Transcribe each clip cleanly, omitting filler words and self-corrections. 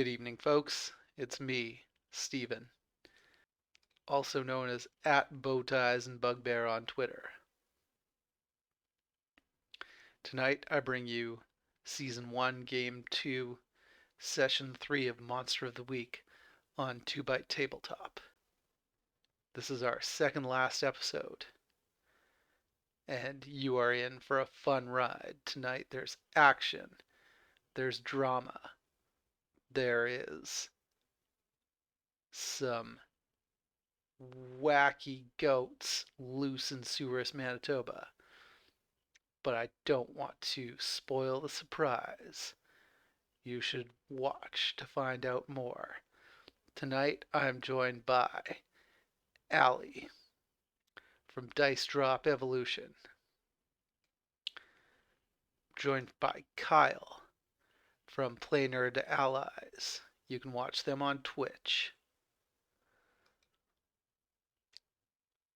Good evening, folks. It's me, Steven, also known as @Bowties and Bugbear on Twitter. Tonight I bring you Season 1, Game 2, Session 3 of Monster of the Week on Two-Bite Tabletop. This is our second last episode, and you are in for a fun ride. Tonight there's action, there's drama, there is some wacky goats loose in Souris, Manitoba. But I don't want to spoil the surprise. You should watch to find out more. Tonight I'm joined by Allie from Dice Drop Evolution. Joined by Kyle from Play Nerd Allies. You can watch them on Twitch.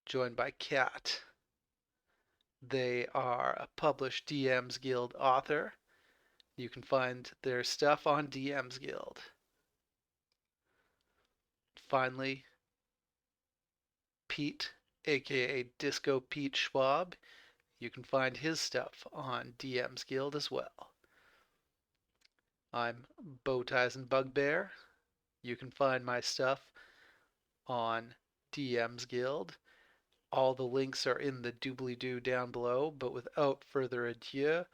Joined by Kat. They are a published DMs Guild author. You can find their stuff on DMs Guild. Finally, Pete, aka Disco Pete Schwab. You can find his stuff on DMs Guild as well. I'm Bowties and Bugbear. You can find my stuff on DMs Guild. All the links are in the doobly-doo down below, but without further ado,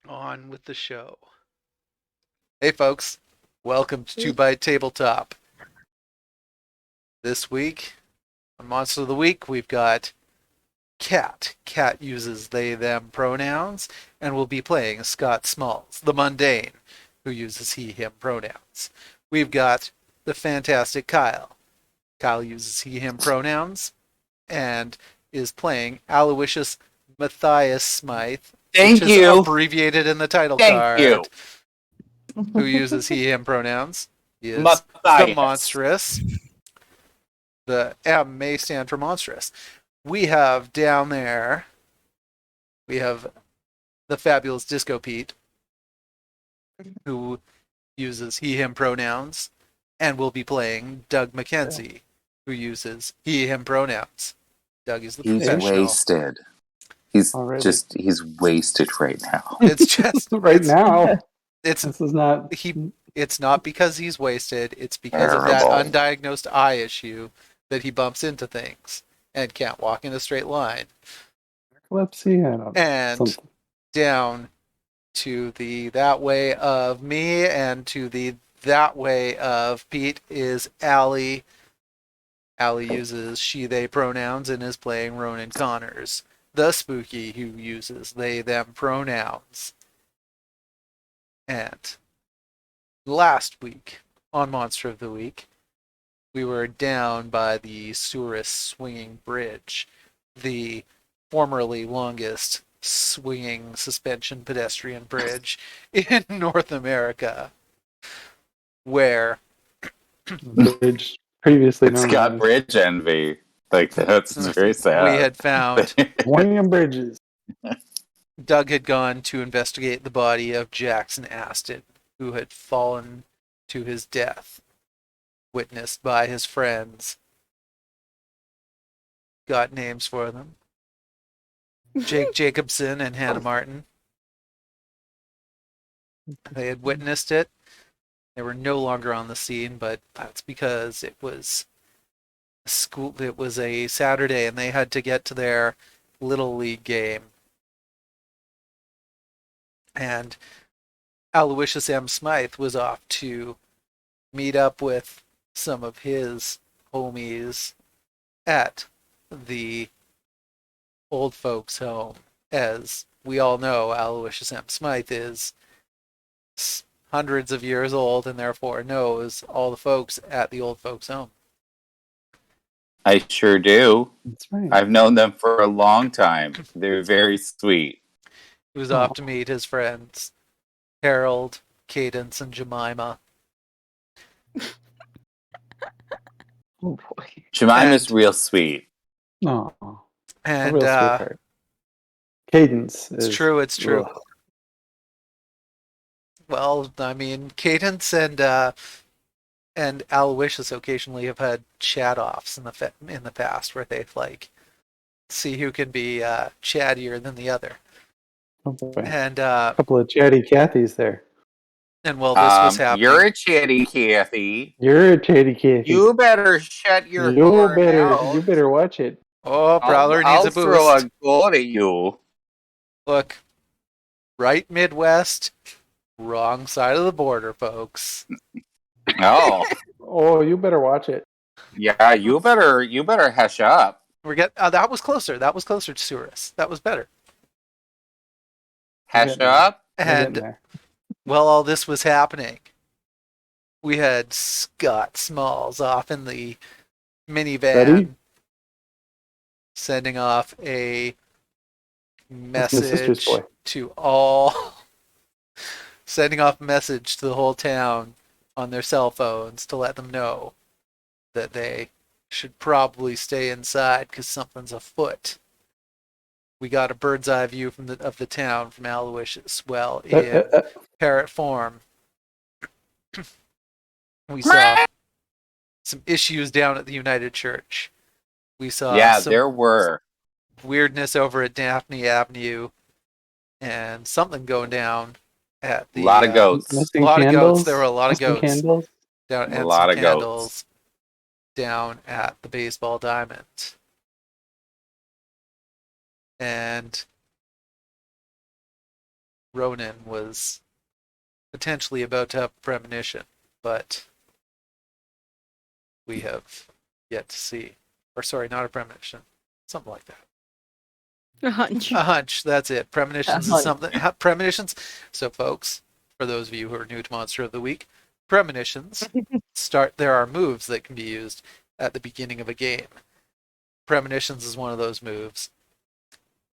on with the show. Hey folks, welcome to Two-Bite Tabletop. This week, on Monster of the Week, we've got Kat. Kat uses they, them pronouns, and will be playing Scott Smalls, the mundane, who uses he, him pronouns. We've got the fantastic Kyle. Kyle uses he, him pronouns, and is playing Aloysius Matthias Smythe, which is abbreviated in the title card. Who uses he, him pronouns. He is the monstrous. The M may stand for monstrous. We have down there, we have the fabulous Disco Pete, who uses he, him pronouns, and will be playing Doug McKenzie, who uses he, him pronouns. Doug is the professional. He's wasted. He's wasted right now. It's just right now. This is not. It's not because he's wasted. It's because of that undiagnosed eye issue that he bumps into things and can't walk in a straight line. Epilepsy, and something. Down to the that way of me and to the that way of Pete is Allie. Allie uses she, they pronouns and is playing Ronan Connors, the spooky who uses they, them pronouns. And last week on Monster of the Week, we were down by the Souris Swinging Bridge, the formerly longest swinging suspension pedestrian bridge in North America, where bridge previously it's got bridge envy. Like, that's very sad. We had found swinging bridges. Doug had gone to investigate the body of Jackson Aston, who had fallen to his death, witnessed by his friends. Got names for them. Jake Jacobson and Hannah Martin. They had witnessed it. They were no longer on the scene, but that's because it was a Saturday and they had to get to their Little League game. And Aloysius M. Smythe was off to meet up with some of his homies at the old folks' home. As we all know, Aloysius M. Smythe is hundreds of years old and therefore knows all the folks at the old folks' home. I sure do. That's right. I've known them for a long time. They're very sweet. He was off to meet his friends, Harold, Cadence, and Jemima. Oh boy. Jemima's real sweet. No. And Cadence. It's true. Ugh. Well, I mean, Cadence and Aloysius occasionally have had chat offs in the past where they've like see who can be chattier than the other. Oh boy. And A couple of chatty Cathys there. while this was You're happening, a chatty Kathy. You're a chatty Cathy. You better shut your You whore better mouth. watch it. Prowler needs I'll a throw boost. a goat at you. Look, right Midwest, wrong side of the border, folks. Oh, Oh, you better watch it. yeah. You better hush up. That was closer. That was closer to Souris. That was better. We're Hush getting there. up. We're getting And there. while all this was happening, we had Scott Smalls off in the minivan Ready? sending off a That's my sister's message boy. to all sending off a message to the whole town on their cell phones to let them know that they should probably stay inside because something's afoot. We got a bird's eye view of the town from Aloysius. Well, in parrot form, we saw some issues down at the United Church. We saw some There were. weirdness over at Daphne Avenue, and something going down at the A lot of goats. Missing a lot candles. of goats. There were a lot of Missing goats candles. down, A and lot some of candles goats. down at the Baseball Diamond. And Ronan was potentially about to have a premonition, but we have yet to see. Or sorry, not a premonition. Something like that. A hunch. A hunch, that's it. Premonitions A is hunch. something. Premonitions. So, folks, for those of you who are new to Monster of the Week, premonitions there are moves that can be used at the beginning of a game. Premonitions is one of those moves.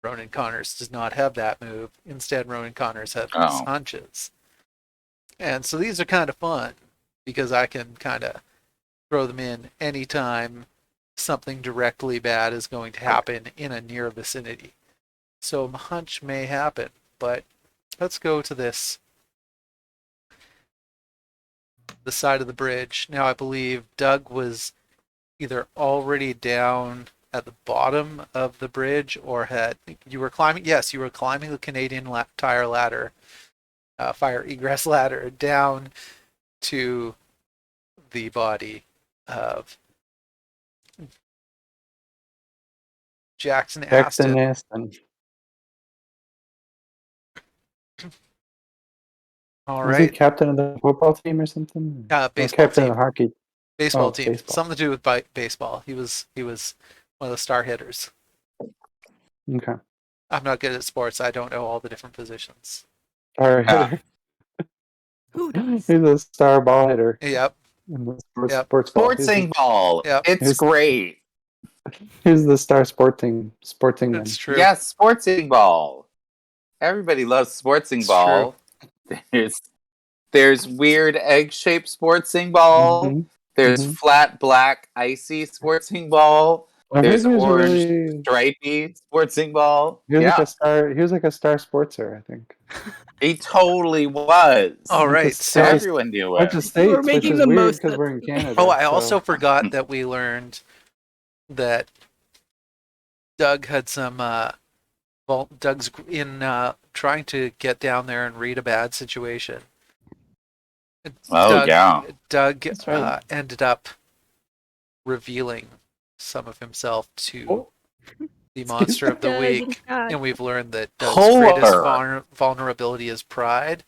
Ronan Connors does not have that move. Instead, Ronan Connors has hunches. And so these are kind of fun because I can kind of throw them in anytime something directly bad is going to happen in a near vicinity. So a hunch may happen, but let's go to the side of the bridge. Now I believe Doug was either already down at the bottom of the bridge or you were climbing the Canadian Tire ladder, fire egress ladder down to the body of Jackson Aston. All Was right. he captain of the football team or something? Baseball captain team. of the hockey. Baseball team. Baseball. Something to do with baseball. He was one of the star hitters. Okay. I'm not good at sports. I don't know all the different positions. Star hitter. Who does? He's a star ball hitter. Yep. In the Yep. sports ball. Sportsing ball. Yep. It's great. He's the star sporting That's true. Yes, sportsing ball. Everybody loves sportsing ball. There's weird egg-shaped sportsing ball. Mm-hmm. There's flat black icy sportsing ball. There's orange stripy sportsing ball. He was like a star. He was like a star sportser, I think. He totally was. All right, so everyone knew it. We're making the most because we're in Canada. Oh, I also forgot that we learned that Doug had some. Doug's in trying to get down there and read a bad situation. Doug ended up revealing some of himself to the monster of the week, and we've learned that Doug's greatest vulnerability is pride,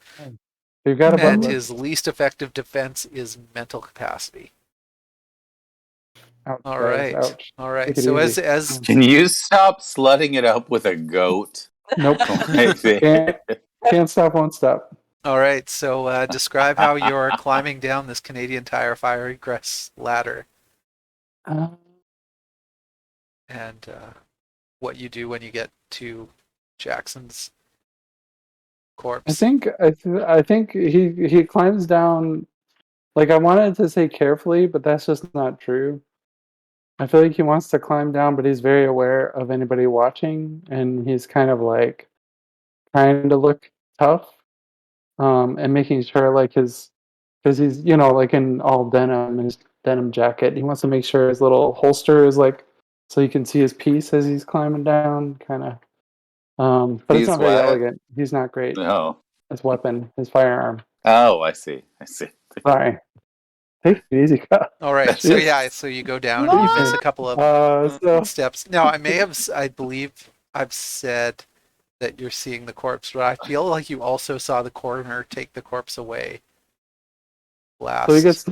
and his least effective defense is mental capacity. Ouch, all right, ouch. all right. So as can you stop slutting it up with a goat? Nope. Can't stop, won't stop. All right, so describe how you're climbing down this Canadian Tire fire egress ladder, and what you do when you get to Jackson's corpse. I think he climbs down. Like, I wanted to say carefully, but that's just not true. I feel like he wants to climb down, but he's very aware of anybody watching, and he's kind of like trying to look tough. and making sure like because he's like in all denim, his denim jacket. He wants to make sure his little holster is like so you can see his piece as he's climbing down, kind of. But it's He's not very what? elegant. He's not great. No. His weapon, his firearm. Oh, I see. Sorry. Take it easy, Kyle. All right. So yeah, so you go down and you miss a couple of So steps. Now I believe I've said that you're seeing the corpse, but I feel like you also saw the coroner take the corpse away last. so he gets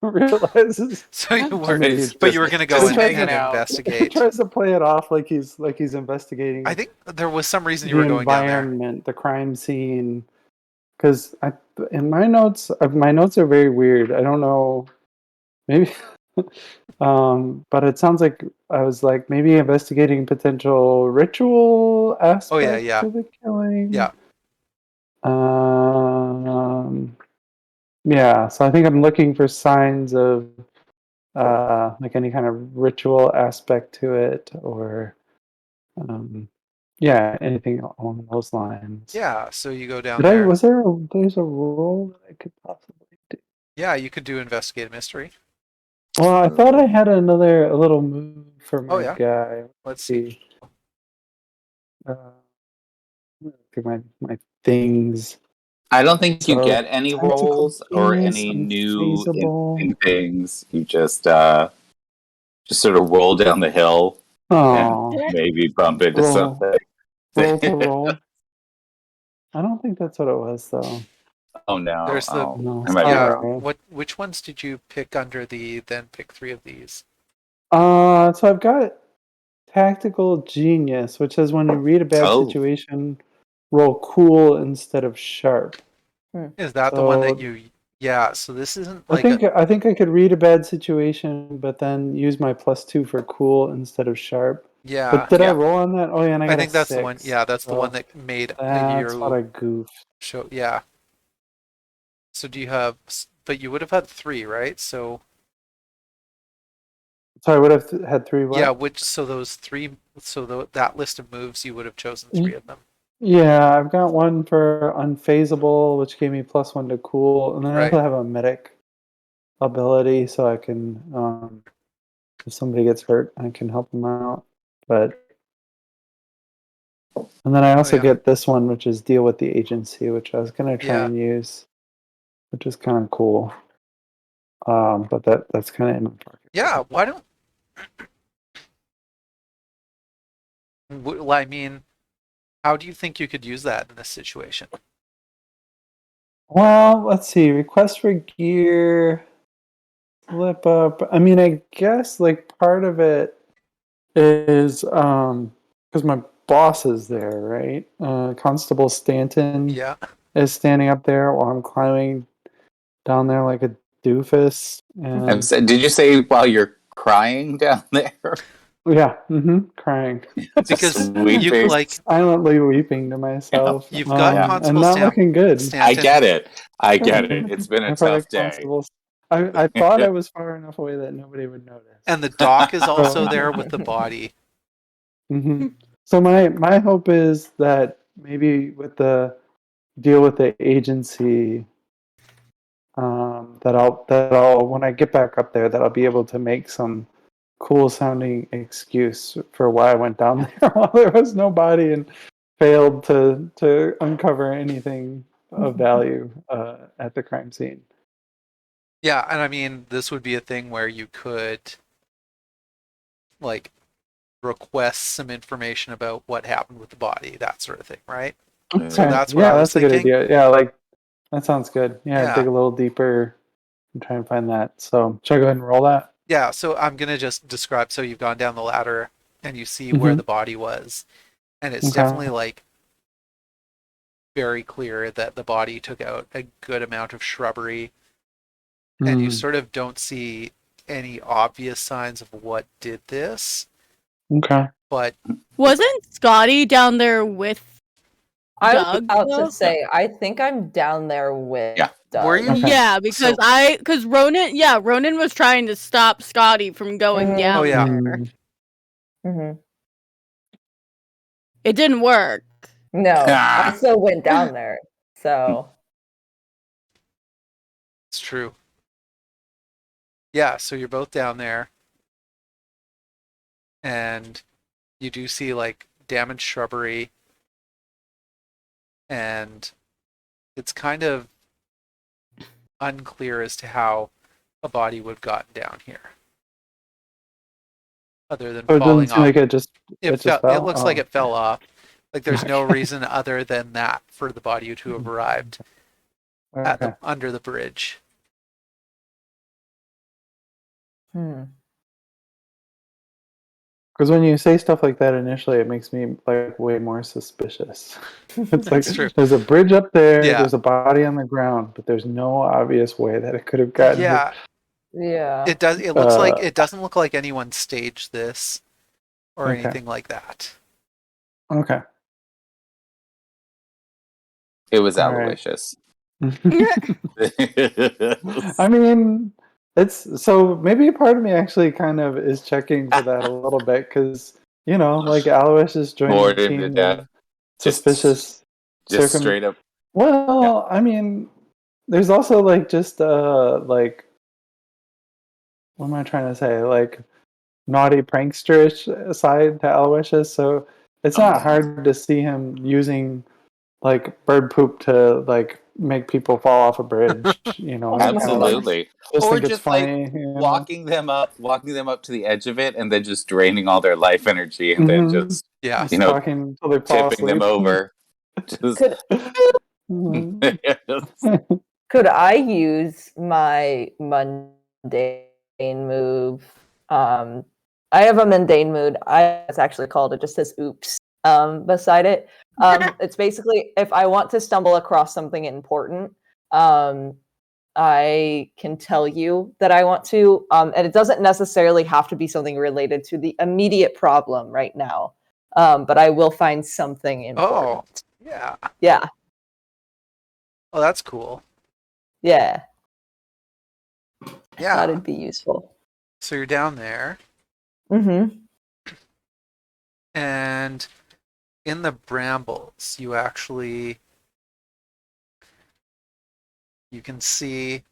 realizes. So you I were, mean, he's but you were going to go just in hanging and out. He investigate. tries to play it off like he's investigating. I think there was some reason you the were going down there. environment, the crime scene. Because in my notes are very weird. I don't know, maybe, but it sounds like I was like maybe investigating potential ritual aspect Oh yeah. to the killing. Yeah. Yeah. So I think I'm looking for signs of like any kind of ritual aspect to it, or yeah, anything along those lines. Yeah. So you go down there. There's a role that I could possibly do? Yeah, you could do investigate a mystery. Well, I thought I had a little move for my guy. Let's see. Look at my things. I don't think you So, get any tactical rolls or genius, any new unfeasible. interesting things. You just sort of roll down the hill Oh, and maybe bump into Roll. something. roll to roll. I don't think that's what it was, though. Oh no! There's the No, I might be yeah. wrong. Which ones did you pick under the? Then pick 3 of these. So I've got tactical genius, which says when you read a bad situation, roll cool instead of sharp. Is that the one that you? Yeah. So this isn't like. I think I could read a bad situation, but then use my +2 for cool instead of sharp. Yeah. But did I roll on that? Oh yeah, and I got think that's the one. 6. Yeah, that's the one that made That's what I goofed. show. Yeah. So do you have? But you would have had 3, right? So. So I would have had 3 what? Yeah. So those 3. So that list of moves, you would have chosen 3 of them. Yeah, I've got one for unfazable, which gave me +1 to cool, and then I also have a medic ability, so I can, if somebody gets hurt, I can help them out. And then I also get this one, which is deal with the agency, which I was gonna try and use, which is kind of cool. But that's kind of in my pocket. Yeah. Why don't? Well, I mean, how do you think you could use that in this situation? Well, let's see. Request for gear, slip up. I mean, I guess like part of it is because my boss is there, right? Constable Stanton is standing up there while I'm climbing down there like a doofus. And did you say while you're crying down there? Yeah, crying. Because you like silently weeping to myself. You've got Constable and not looking good. I get it. It's been a tough day. I thought I was far enough away that nobody would notice. And the doc is also there with the body. So my hope is that maybe with the deal with the agency, that I'll when I get back up there, that I'll be able to make some cool sounding excuse for why I went down there while there was no body and failed to uncover anything of value at the crime scene. Yeah, and I mean, this would be a thing where you could like request some information about what happened with the body, that sort of thing, right? Okay. So that's what I was thinking. That's a good idea. Yeah, like that sounds good. Yeah. Dig a little deeper and try and find that. So should I go ahead and roll that? Yeah, so I'm going to just describe. So you've gone down the ladder and you see where the body was. And it's definitely like very clear that the body took out a good amount of shrubbery. And you sort of don't see any obvious signs of what did this. Okay. But wasn't Scotty down there with I Doug? was about to say, I think I'm down there with Doug. Were you? Okay. Yeah, because Ronan was trying to stop Scotty from going down there. It didn't work. No, I still went down there. So true. Yeah, so you're both down there, and you do see like damaged shrubbery, and it's kind of unclear as to how a body would have gotten down here, other than Oh, it falling doesn't seem off. like it just It fell. looks Oh, like it fell off. Like there's no Okay. reason other than that for the body to have arrived Okay. under the bridge. Hmm. Because when you say stuff like that initially, it makes me like way more suspicious. It's like That's true. there's a bridge up there, Yeah. there's a body on the ground, but there's no obvious way that it could have gotten Yeah, Yeah. it does. It looks like here. it doesn't look like anyone staged this or Okay. anything like that. Okay. It was All right. Aloysius. I mean, it's so maybe part of me actually kind of is checking for that a little bit because like Alois is joining Bored the him to team death. of suspicious. Just straight up. Well, I mean, there's also like just like what am I trying to say? Like naughty pranksterish side to Aloysius, so it's not hard to see him using like bird poop to like make people fall off a bridge. Absolutely. Just Or think it's just like funny. walking them up to the edge of it, and then just draining all their life energy, and then just Yeah. Just talking until they fall tipping them asleep. over. Just Could I use my mundane move? I have a mundane mood. It's actually called. It just says "oops" beside it. It's basically if I want to stumble across something important, I can tell you that I want to, and it doesn't necessarily have to be something related to the immediate problem right now. But I will find something important. Oh, yeah. Yeah. Oh, that's cool. Yeah. Yeah. That'd be useful. So you're down there, Mm-hmm. and in the brambles, you can see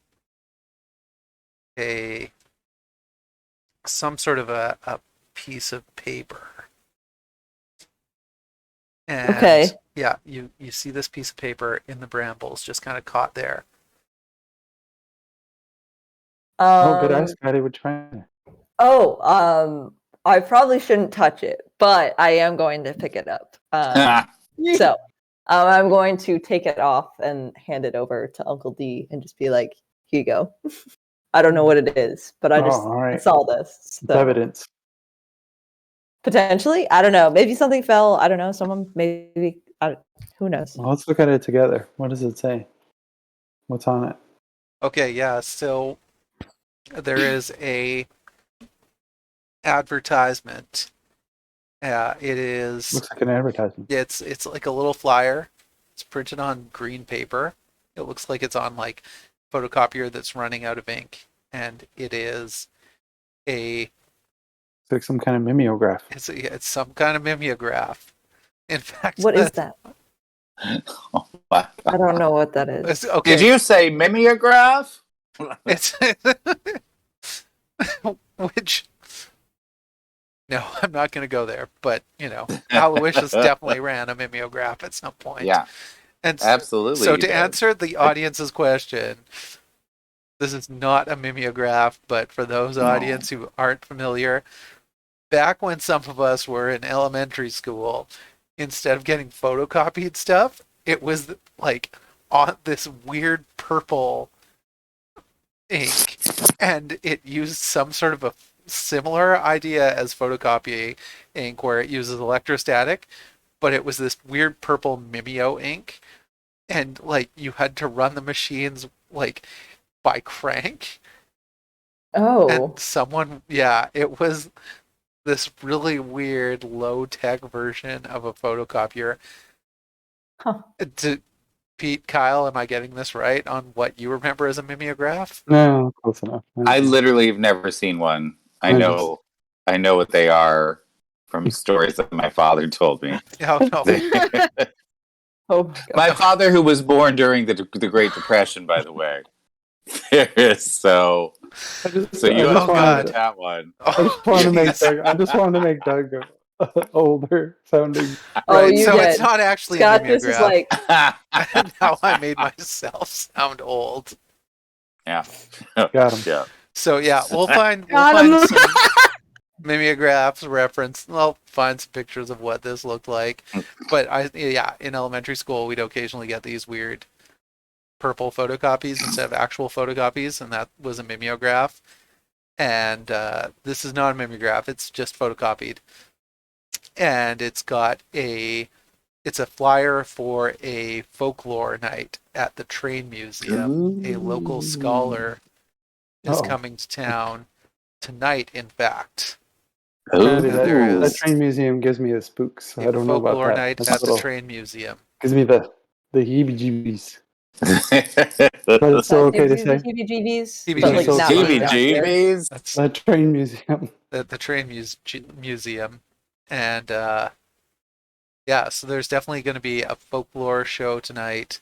some sort of a piece of paper. And Okay. yeah, you see this piece of paper in the brambles, just kind of caught there. Oh, good eyes, Scotty. Which friend? I probably shouldn't touch it, but I am going to pick it up. So I'm going to take it off and hand it over to Uncle D and just be like, here you go. I don't know what it is, but I all right. saw this. It's evidence. Potentially. I don't know. Maybe something fell. I don't know. Someone maybe. Who knows? Well, let's look at it together. What does it say? What's on it? Okay, yeah, so there is a advertisement. It is Looks like an advertisement. it's like a little flyer. It's printed on green paper. It looks like it's on like photocopier that's running out of ink, and it is It's like some kind of mimeograph. it's some kind of mimeograph. In fact, What is that? Oh, wow. I don't know what that is. Okay. Did you say mimeograph? It's which. No, I'm not going to go there. But Aloysius definitely ran a mimeograph at some point. Yeah, and absolutely. So to answer the audience's question, this is not a mimeograph. But for those audience who aren't familiar, back when some of us were in elementary school, instead of getting photocopied stuff, it was like on this weird purple ink, and it used some sort of a similar idea as photocopy ink where it uses electrostatic, but it was this weird purple Mimeo ink, and like you had to run the machines like by crank. Oh. And it was this really weird low-tech version of a photocopier. Huh. Pete, Kyle, am I getting this right on what you remember as a mimeograph? No, close enough. I literally have never seen one. I know what they are from stories that my father told me. Oh, no. My father, who was born during the Great Depression, by the way. There is so I just, you I just have wanted, got that one. I just wanted to make Jeez. Doug. I just wanted to make Doug older sounding. Oh, Right, you so did. it's not actually Scott, a this is mimeograph. like Now I made myself sound old. Yeah. Got him. Yeah. So yeah, we'll find Got 'em. some mimeographs, reference. I'll find some pictures of what this looked like. But in elementary school we'd occasionally get these weird purple photocopies instead of actual photocopies, and that was a mimeograph. And this is not a mimeograph; it's just photocopied. And it's a flyer for a folklore night at the Train Museum. A local scholar is coming to town tonight, in fact. Already, there that is train museum gives me the spooks. I A don't know about folklore that. night That's at a the little, Train Museum. gives me the heebie-jeebies. But it's still okay to say. GBGBs, GBGBs. but like not Heebie-jeebies. like that weird. Heebie-jeebies. That's That train museum. the Train Museum. And so there's definitely going to be a folklore show tonight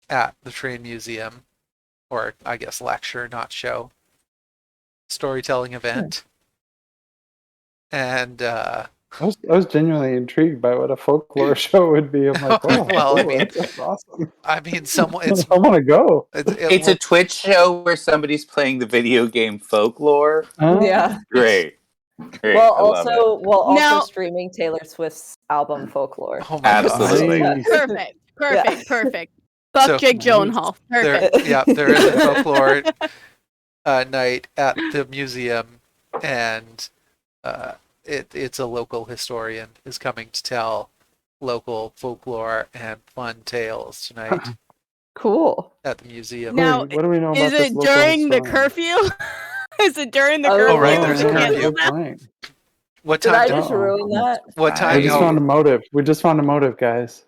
at the Train Museum. Or I guess lecture, not show. Storytelling event. And I was genuinely intrigued by what a folklore show would be. I'm like, wow, Well, I cool, mean, that's awesome. I mean, it's I want to go. It's a Twitch show where somebody's playing the video game Folklore. Yeah. Great. While I love it. Now- streaming Taylor Swift's album Folklore. Oh my Absolutely. God. Nice. Perfect. Fuck So- Jake Gyllenhaal. Perfect. There is a folklore night at the museum, and it's a local historian is coming to tell local folklore and fun tales tonight Cool. at the museum. Now, what do we know about Is this it local during the historian? curfew? Is it during the Oh, curfew? right, there's a Can we curfew. cancel Good that? point. What Did I time? just ruin that? What We time? just found a motive. We just found a motive, guys.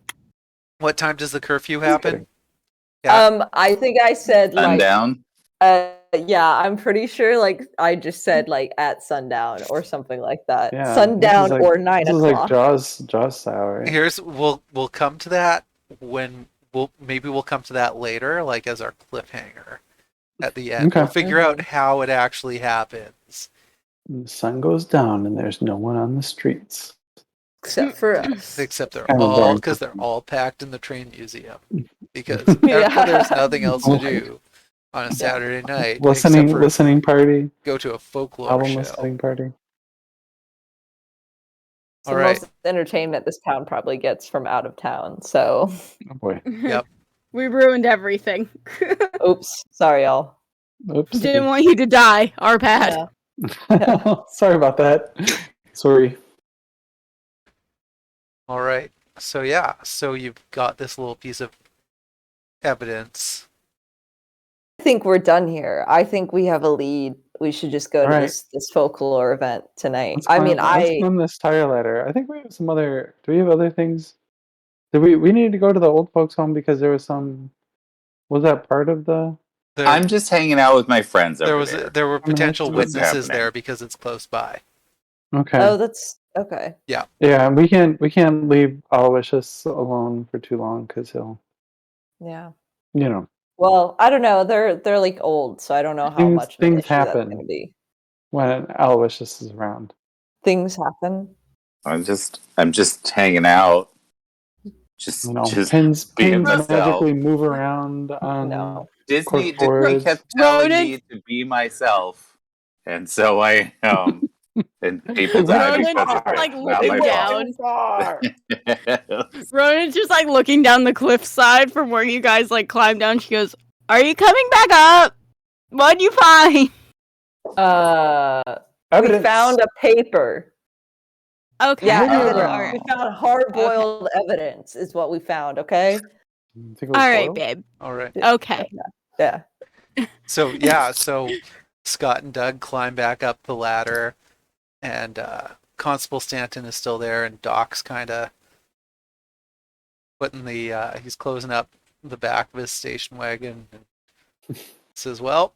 What time does the curfew happen? I think I said like Sundown. yeah, I'm pretty sure like I just said like at sundown or something like that. Yeah, Sundown this is like, or 9 This is o'clock. like Jaws style, right? We'll come to that when we'll come to that later, like as our cliffhanger at the end. Okay. We'll figure out how it actually happens. The sun goes down and there's no one on the streets. Except for us. Except they're Kind of all boring. because they're all packed in the train museum because Yeah. there's nothing else to do on a Saturday night except for Listening party, go to a folklore album show. listening party. It's All the right. most entertainment this town probably gets from out of town. So Oh boy. Yep. We ruined everything. oops. Sorry y'all. Oops. Didn't want you to die. Our bad. Yeah. Sorry about that. Sorry. All right. So you've got this little piece of evidence. I think we're done here. I think we have a lead. We should just go to Alright. this folklore event tonight. Let's I mean, climb this tire ladder. I think we have some other. Do we have other things? Did we needed to go to the old folks' home because there was some? Was that part of the? I'm just hanging out with my friends there over was there. there were potential What's witnesses happening? there because it's close by. Okay. oh, that's okay. Yeah, we can't leave Aloysius alone for too long because he'll, Yeah. you know, Well, I don't know. They're like old, so I don't know how Things- much of an things issue that's happen. going to be. when Aloysius is around. Things happen. I'm just hanging out. Just You know, just pins being magically myself. move around on. No. Disney Corkboards. kept telling Ronan- me to be myself, and so I and people die Ronan because of just, it. like, Not looking my down. fault. Ronan's just like looking down the cliffside from where you guys like climbed down. She goes, "Are you coming back up? What'd you find?" We Evidence. found a paper. Okay. Yeah, Video. evidence. All right. We found hard-boiled evidence is what we found, okay? You think it was All right, boiled? babe. All right. Okay. Yeah. So Scott and Doug climb back up the ladder, and Constable Stanton is still there, and Doc's kind of putting he's closing up the back of his station wagon, and says, "Well,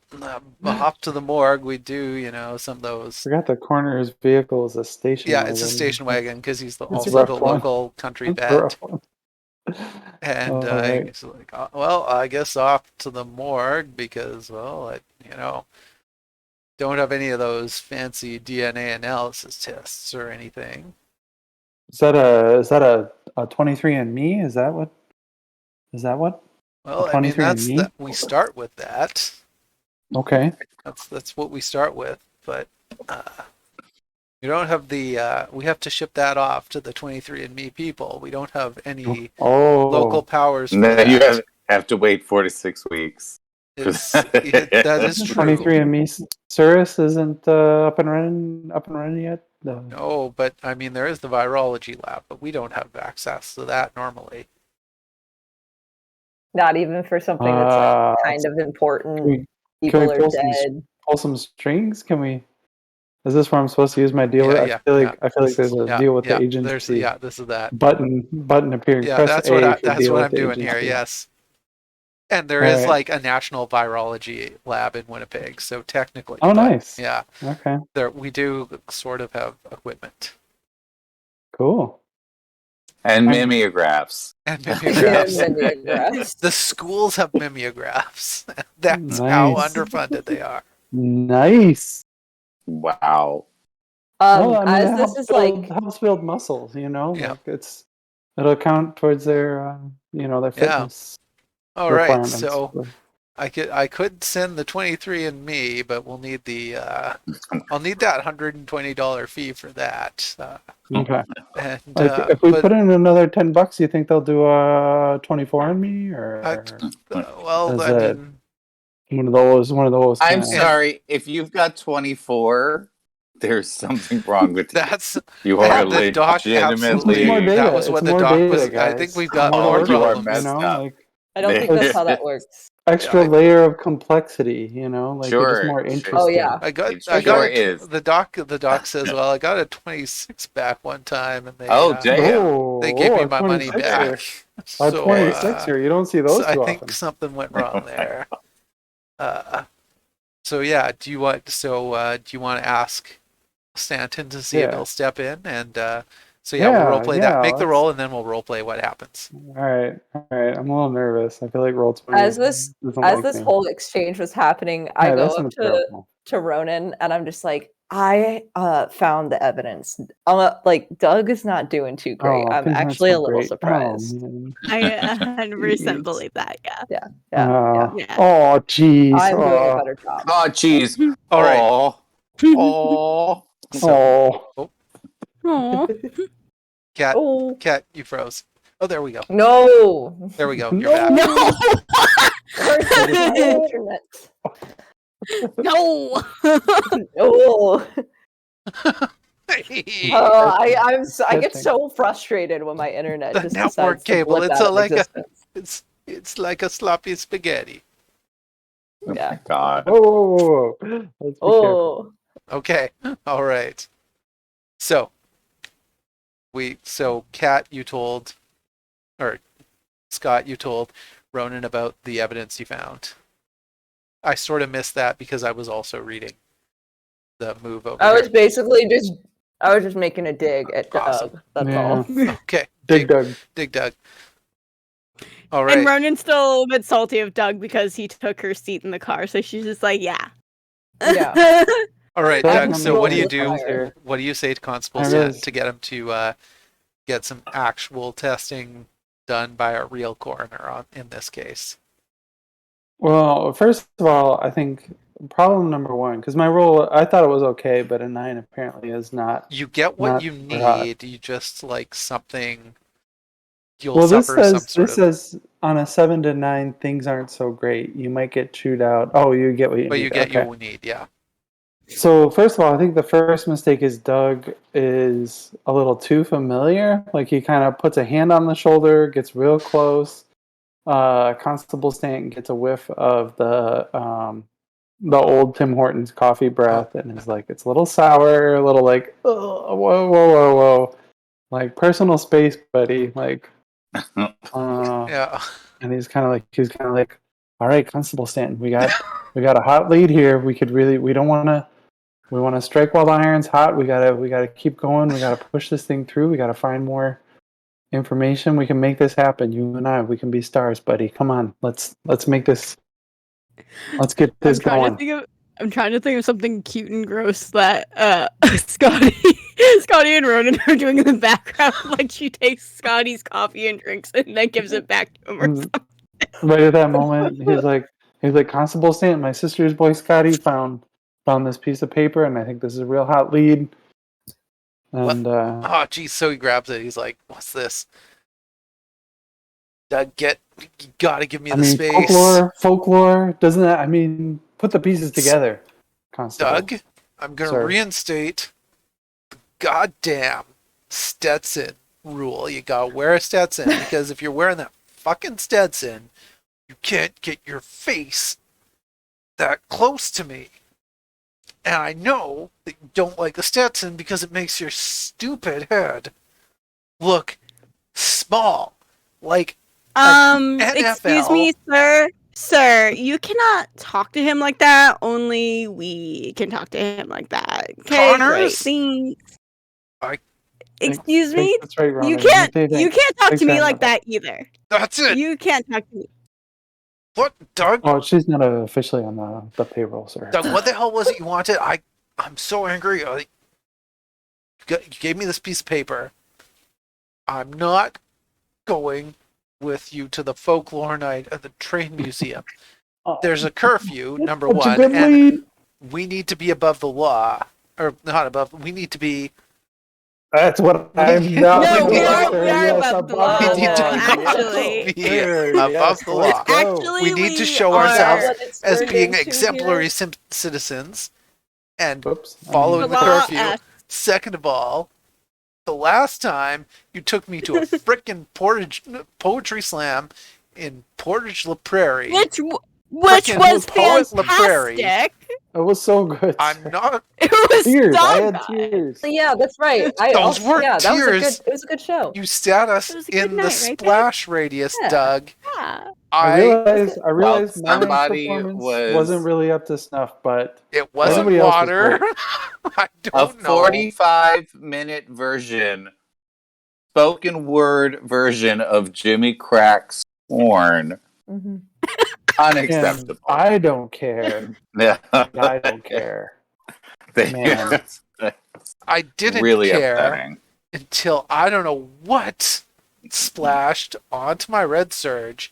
off to the morgue. We do, some of those." Forgot the coroner's vehicle is a station. Yeah, it's a wagon. station wagon because he's a also rough the one. local country That's a vet. rough one. And All right. he's like, well, I guess off to the morgue because, well, don't have any of those fancy DNA analysis tests or anything. Is that a 23andMe? Is that what? Well, A I mean, 23andMe? we start with that. Okay. That's what we start with, but we don't have we have to ship that off to the 23andMe people. We don't have any local powers for No, you that. have to wait 4 to 6 weeks. That is true. 23andMe Souris isn't up and running yet. No, but I mean, there is the virology lab, but we don't have access to that normally. Not even for something that's like kind of important. People are dead. Pull some strings? Can we? Is this where I'm supposed to use my deal? Yeah, I feel like there's a deal with the agency. This is that button appearing. Yeah, Press that's A what I'm doing here. Yes, and there is like a national virology lab in Winnipeg, so technically. Oh, nice. Yeah. Okay. We do sort of have equipment. Cool. And mimeographs. And mimeographs. The schools have mimeographs. That's how underfunded they are. Nice. Wow. As this is like helps build muscles, Yeah. like it'll count towards their their fitness. All right, so I could send the 23andMe, but we'll need I'll need that $120 fee for that. Okay. And, if we put in another $10, you think they'll do a 24andMe or? Well, I mean, one of those. I'm sorry, if you've got 24, there's something wrong with you. Are the doc legitimately. That was what the doc was. Guys. I think we've got more problems. I don't think that's how that works. Extra layer of complexity, like sure, just more interesting. Oh yeah, I got the doc says, well, I got a 26 back one time, and they they gave me my money back. A 26er, you don't see those too I often. think something went wrong there. So yeah, do you want to ask Stanton to see if he'll step in and we'll role play that. Make the roll and then we'll role play what happens. All right. I'm a little nervous. I feel like roll 20. As this whole exchange was happening, I go up to Ronan and I'm just like, I found the evidence. Doug is not doing too great. I'm actually a little surprised. I 100% believe that. Yeah. Oh, jeez. I'm doing a better job. Oh, jeez. All right. Oh. Cat, you froze. Oh, there we go. No. There we go. You're back. No. Internet. No. No. I get so frustrated when my internet the just network decides cable. To It's like a sloppy spaghetti. Yeah. Oh, God. Oh. Let's be careful. Okay. All right. So Kat, Scott, you told Ronan about the evidence you found. I sort of missed that because I was also reading the move over. I was just making a dig at Doug. That's all. Okay. Dig Doug. All right. And Ronan's still a little bit salty of Doug because he took her seat in the car, so she's just like, yeah. Yeah. All right, Doug. So what do you do? Fire. What do you say to Constable Stan to get him to get some actual testing done by a real coroner in this case? Well, first of all, I think problem number one, because my roll, I thought it was okay, but a 9 apparently is not. You get what you need. Hot. You just like something. This says on a 7 to 9 things aren't so great. You might get chewed out. Oh, you get what you need. But you get what you need, yeah. So first of all, I think the first mistake is Doug is a little too familiar. Like he kind of puts a hand on the shoulder, gets real close. Constable Stanton gets a whiff of the old Tim Hortons coffee breath and is like, it's a little sour, a little like, oh, whoa, like personal space, buddy, like, yeah. And he's kind of like, all right, Constable Stanton, we got a hot lead here. We want to strike while the iron's hot. We gotta keep going. We gotta push this thing through. We gotta find more information. We can make this happen. You and I, we can be stars, buddy. Come on, let's make this. Let's get this going. I'm trying to think of something cute and gross that Scotty and Ronan are doing in the background. Like she takes Scotty's coffee and drinks it and then gives it back to him or something. Right at that moment, he's like, Constable Stant, my sister's boy Scotty found this piece of paper, and I think this is a real hot lead. And oh geez, so he grabs it. He's like, "What's this?" Doug, you gotta give me the space. Folklore, doesn't that? I mean, put the pieces together, Constable. Doug, I'm gonna reinstate the goddamn Stetson rule. You gotta wear a Stetson because if you're wearing that fucking Stetson, you can't get your face that close to me. And I know that you don't like the Stetson because it makes your stupid head look small. Like excuse me, sir. Sir, you cannot talk to him like that. Only we can talk to him like that. Okay, Connors? Excuse me? That's right, Ronan. You can't talk to me like that either. That's it. You can't talk to me. What, Doug? Oh, she's not officially on the payroll, sir. Doug, what the hell was it you wanted? I'm so angry. You gave me this piece of paper. I'm not going with you to the folklore night at the train museum. There's a curfew, number one, and we need to be above the law. Or not above, we need to be... That's what I'm not. No, we are above the law. We need to be above the law. Actually, we need to show ourselves as being exemplary citizens and following the curfew. Second of all, the last time you took me to a frickin' poetry slam in Portage La Prairie. Which was fantastic. It was so good. I'm not. It was tears. so I had good. tears. Yeah, that's right. Those weren't tears. It was a good show. You sat us in the splash radius, Doug. Yeah. I realized my somebody performance wasn't really up to snuff, but it wasn't everybody else water. was I don't know. 45-minute version, spoken word version of Jimmy Crack's Horn. Mm-hmm. Unacceptable. I don't care. Yeah. I don't care. Man. I didn't really care upsetting. until I don't know what splashed onto my Red Surge.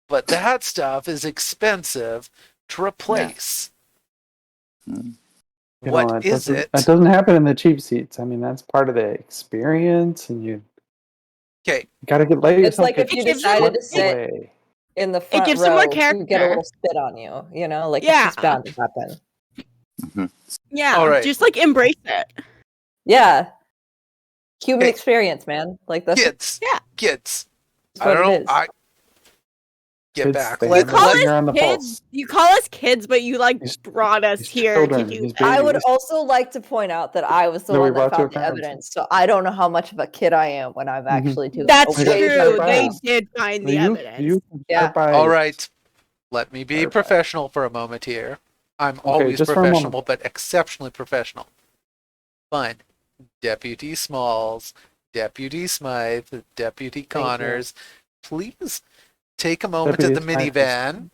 But that stuff is expensive to replace. Yeah. What is it? That doesn't happen in the cheap seats. I mean, that's part of the experience, and you got to let yourself. It's like if you decided to sit in the front gives row, some more you character. get a little spit on you. You know, like Yeah. it's just bound to happen. Mm-hmm. Yeah, All right. just like embrace it. Yeah, human Hey. experience, man. Like that's Kids. Yeah. Kids. that's I what don't it know. is. Get Kids back. stay You on call the- you're on us the kids. pulse. You call us kids, but you like These- brought us these here children, to do these that. I would babies. also like to point out that I was the No, we one that brought to found a the parents. evidence, so I don't know how much of a kid I am when I'm actually doing. That's a way true. better They job. did find the evidence. You Yeah. All right. Let me be Clarify. professional for a moment here. I'm always just for a moment. professional, but exceptionally professional. Fine. Deputy Smalls, Deputy Smythe, Deputy Connors, please take a moment at the Deputy Smythe minivan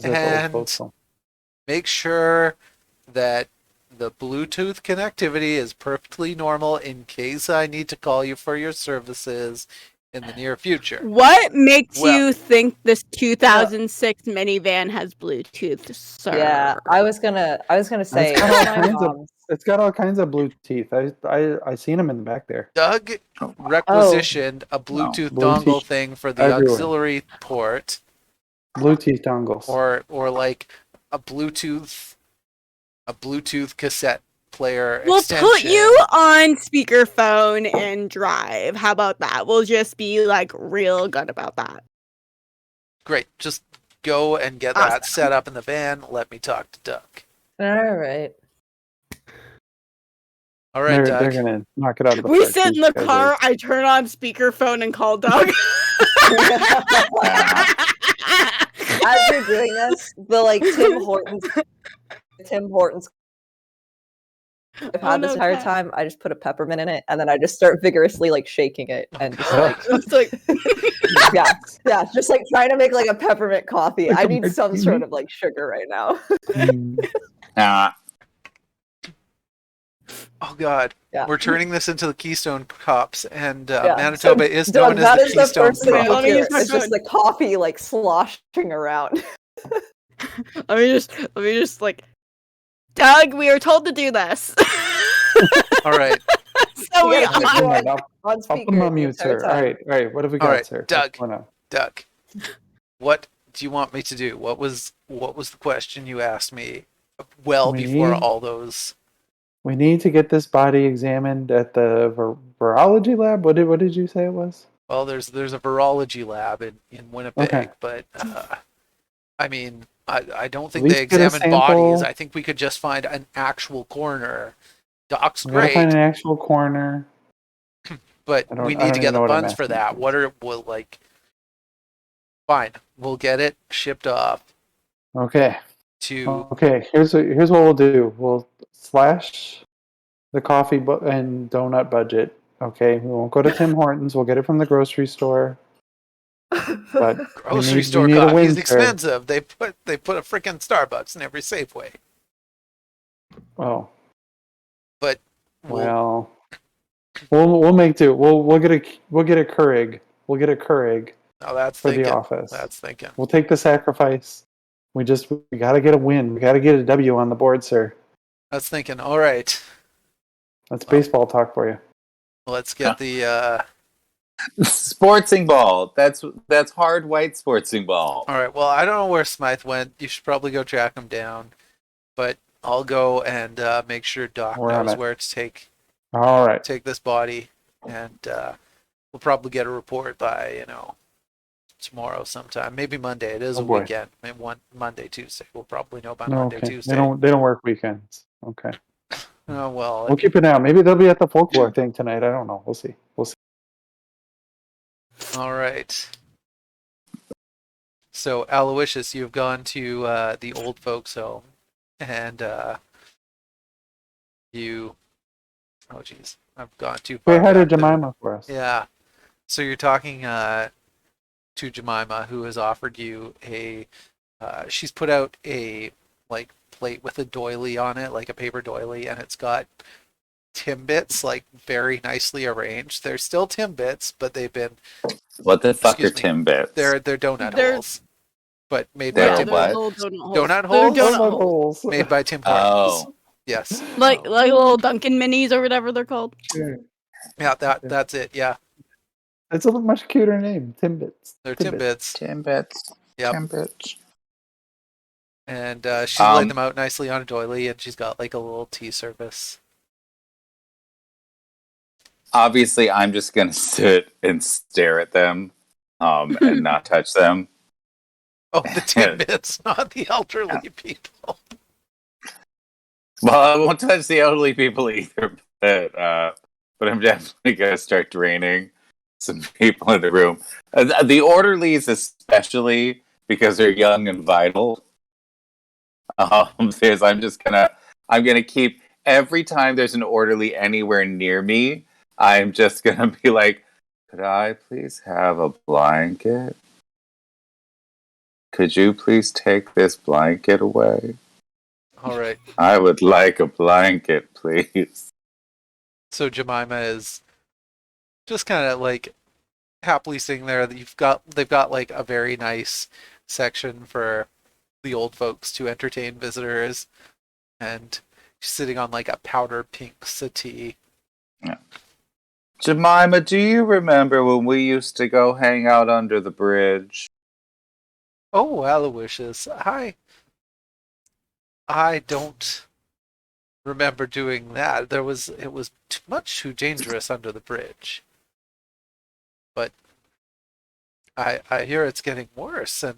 and make sure that the Bluetooth connectivity is perfectly normal in case I need to call you for your services in the near future. What makes Well- you think this 2006 minivan has Bluetooth, sir? Yeah, I was gonna say. It's got all my kinds of- mom's- It's got all kinds of Bluetooth. I seen them in the back there. Doug requisitioned a Bluetooth Bluetooth dongle thing for the everywhere. auxiliary port, Bluetooth dongles. or like a Bluetooth cassette player We'll extension. put you on speakerphone and drive. How about that? We'll just be like real good about that. Great. Just go and get that set up in the van. Let me talk to Doug. All right. All right, they're Doug. gonna knock it out of the We park. sit in These the guys car. are- I turn on speakerphone and call Doug. As you're doing this, the like Tim Hortons. I've had this no, entire Kat. time. I just put a peppermint in it, and then I just start vigorously like shaking it and just like It's like yeah, just like trying to make like a peppermint coffee. Like I a need some martini? sort of like sugar right now. Mm. Oh God, Yeah. we're turning this into the Keystone Cops, and Yeah. Manitoba So, is Doug, known that as is the the Keystone first thing Wait, you let me Cops. use hear. my It's just phone. the coffee like sloshing around. let me just like Doug, we were told to do this. All right, So You we gotta keep Never mind, going on I'll speaker put them on the mute, entire sir. All time. right. What have we all got, right, sir? Doug. What's going on? Doug, what do you want me to do? What was the question you asked me well We before need- all those? We need to get this body examined at the virology lab. What did you say it was? Well, there's a virology lab in Winnipeg, Okay. but I mean, I don't At think they least get a examine bodies. sample. I think we could just find an actual coroner. Doc's We gotta great, find an actual coroner. but I we don't need to even get know the what I'm funds for asking. that. We'll like? Fine, we'll get it shipped off Okay. to. Okay. Here's what we'll do. We'll slash the coffee and donut budget. Okay. We won't go to Tim Hortons. We'll get it from the grocery store. But Grocery we store need a coffee is win, sir. expensive. They put a freaking Starbucks in every Safeway. Oh. But Well, we'll make do. We'll get a Keurig. We'll get a Keurig now that's for thinking. the office. That's thinking. We'll take the sacrifice. We gotta get a win. We gotta get a W on the board, sir. That's thinking. All right, That's Well. baseball talk for you. let's get the. Sportsing ball. That's hard white sportsing ball. All right. Well, I don't know where Smythe went. You should probably go track him down. But I'll go and make sure Doc We're on knows it. where to take All right. this body, and we'll probably get a report by tomorrow sometime, maybe Monday. It is Oh, a boy. weekend. Maybe Monday, Tuesday. We'll probably know by No, Monday, okay. Tuesday. They don't work weekends. Okay. Oh well. We'll keep an eye out. Maybe they'll be at the folklore thing tonight. I don't know. We'll see. All right. So Aloysius, you've gone to the old folks' home, and you. Oh geez, I've gone too far. Say hi to back there. Jemima for us. Yeah. So you're talking to Jemima, who has offered you a. She's put out a plate with a doily on it, like a paper doily, and it's got Timbits very nicely arranged. They're still Timbits, but they've been. What the fuck are Excuse me. Timbits? They're donut They're- holes, but made They're by Yeah, Tim. what? they're little donut holes. Donut They're holes? donut Donut holes. holes. Made by Tim Hortons. Oh, Yes. Like little Dunkin' Minis or whatever they're called. Sure. Yeah, that's it. Yeah, It's a much cuter name. Timbits. they're Timbits. Timbits. Yep. Timbits. And she's laid them out nicely on a doily, and she's got a little tea service. Obviously, I'm just gonna sit and stare at them, and not touch them. Oh, the Timbits, not the elderly people. Well, I won't touch the elderly people either, but I'm definitely gonna start draining some people in the room. The orderlies, especially because they're young and vital. Because I'm gonna keep every time there's an orderly anywhere near me. I'm just gonna be like, could I please have a blanket? Could you please take this blanket away? All right. I would like a blanket, please. So Jemima is just kind of happily sitting there. They've got a very nice section for the old folks to entertain visitors, and she's sitting on a powder pink settee. Yeah. Jemima, do you remember when we used to go hang out under the bridge? Oh, Aloysius, I don't remember doing that. It was too dangerous under the bridge. But I hear it's getting worse, and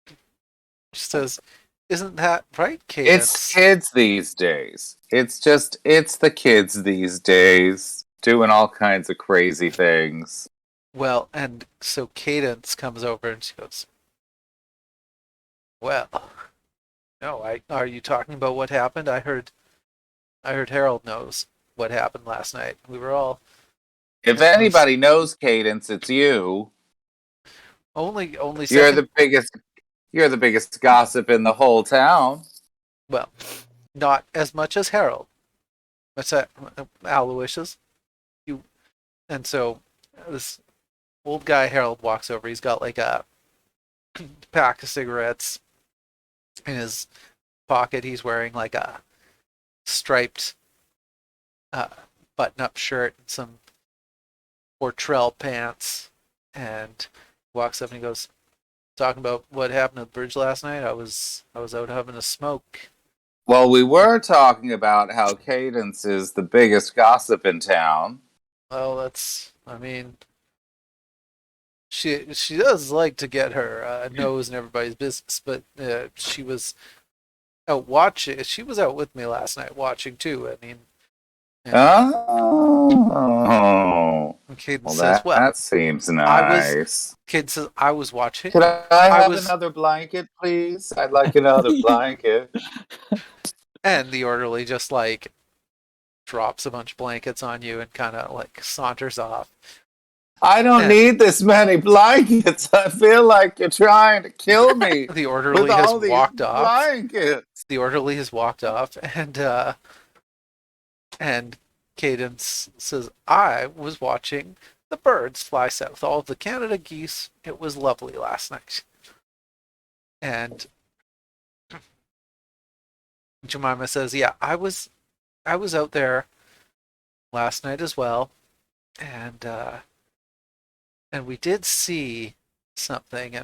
she says, "Isn't that right, Cadence?" It's kids these days. It's the kids these days doing all kinds of crazy things. Well, and so Cadence comes over and she goes, "Well, no, are you talking about what happened? I heard Harold knows what happened last night. We were all If anybody knows Cadence, it's you. only You're second. the biggest. You're the biggest gossip in the whole town. Well, not as much as Harold. What's that? Aloysius. You. And so this old guy Harold walks over. He's got like a pack of cigarettes in his pocket. He's wearing like a striped button-up shirt and some Fortrell pants, and walks up and he goes, talking about what happened at the bridge last night. I was out having a smoke. Well, we were talking about how Cadence is the biggest gossip in town. Well, she does like to get her nose in everybody's business, but she was out watching. She was out with me last night watching too. I mean, Oh, Caden well, says, that seems nice. Caden says, I was watching. Could I have another blanket, please? I'd like another blanket. And the orderly just like drops a bunch of blankets on you and kind of like saunters off. I don't need this many blankets. I feel like you're trying to kill me. The orderly has walked off. Blankets. The orderly has walked off, and Cadence says, I was watching the birds fly south, all of the Canada geese. It was lovely last night. And Jemima says, yeah, I was out there last night as well, and we did see something,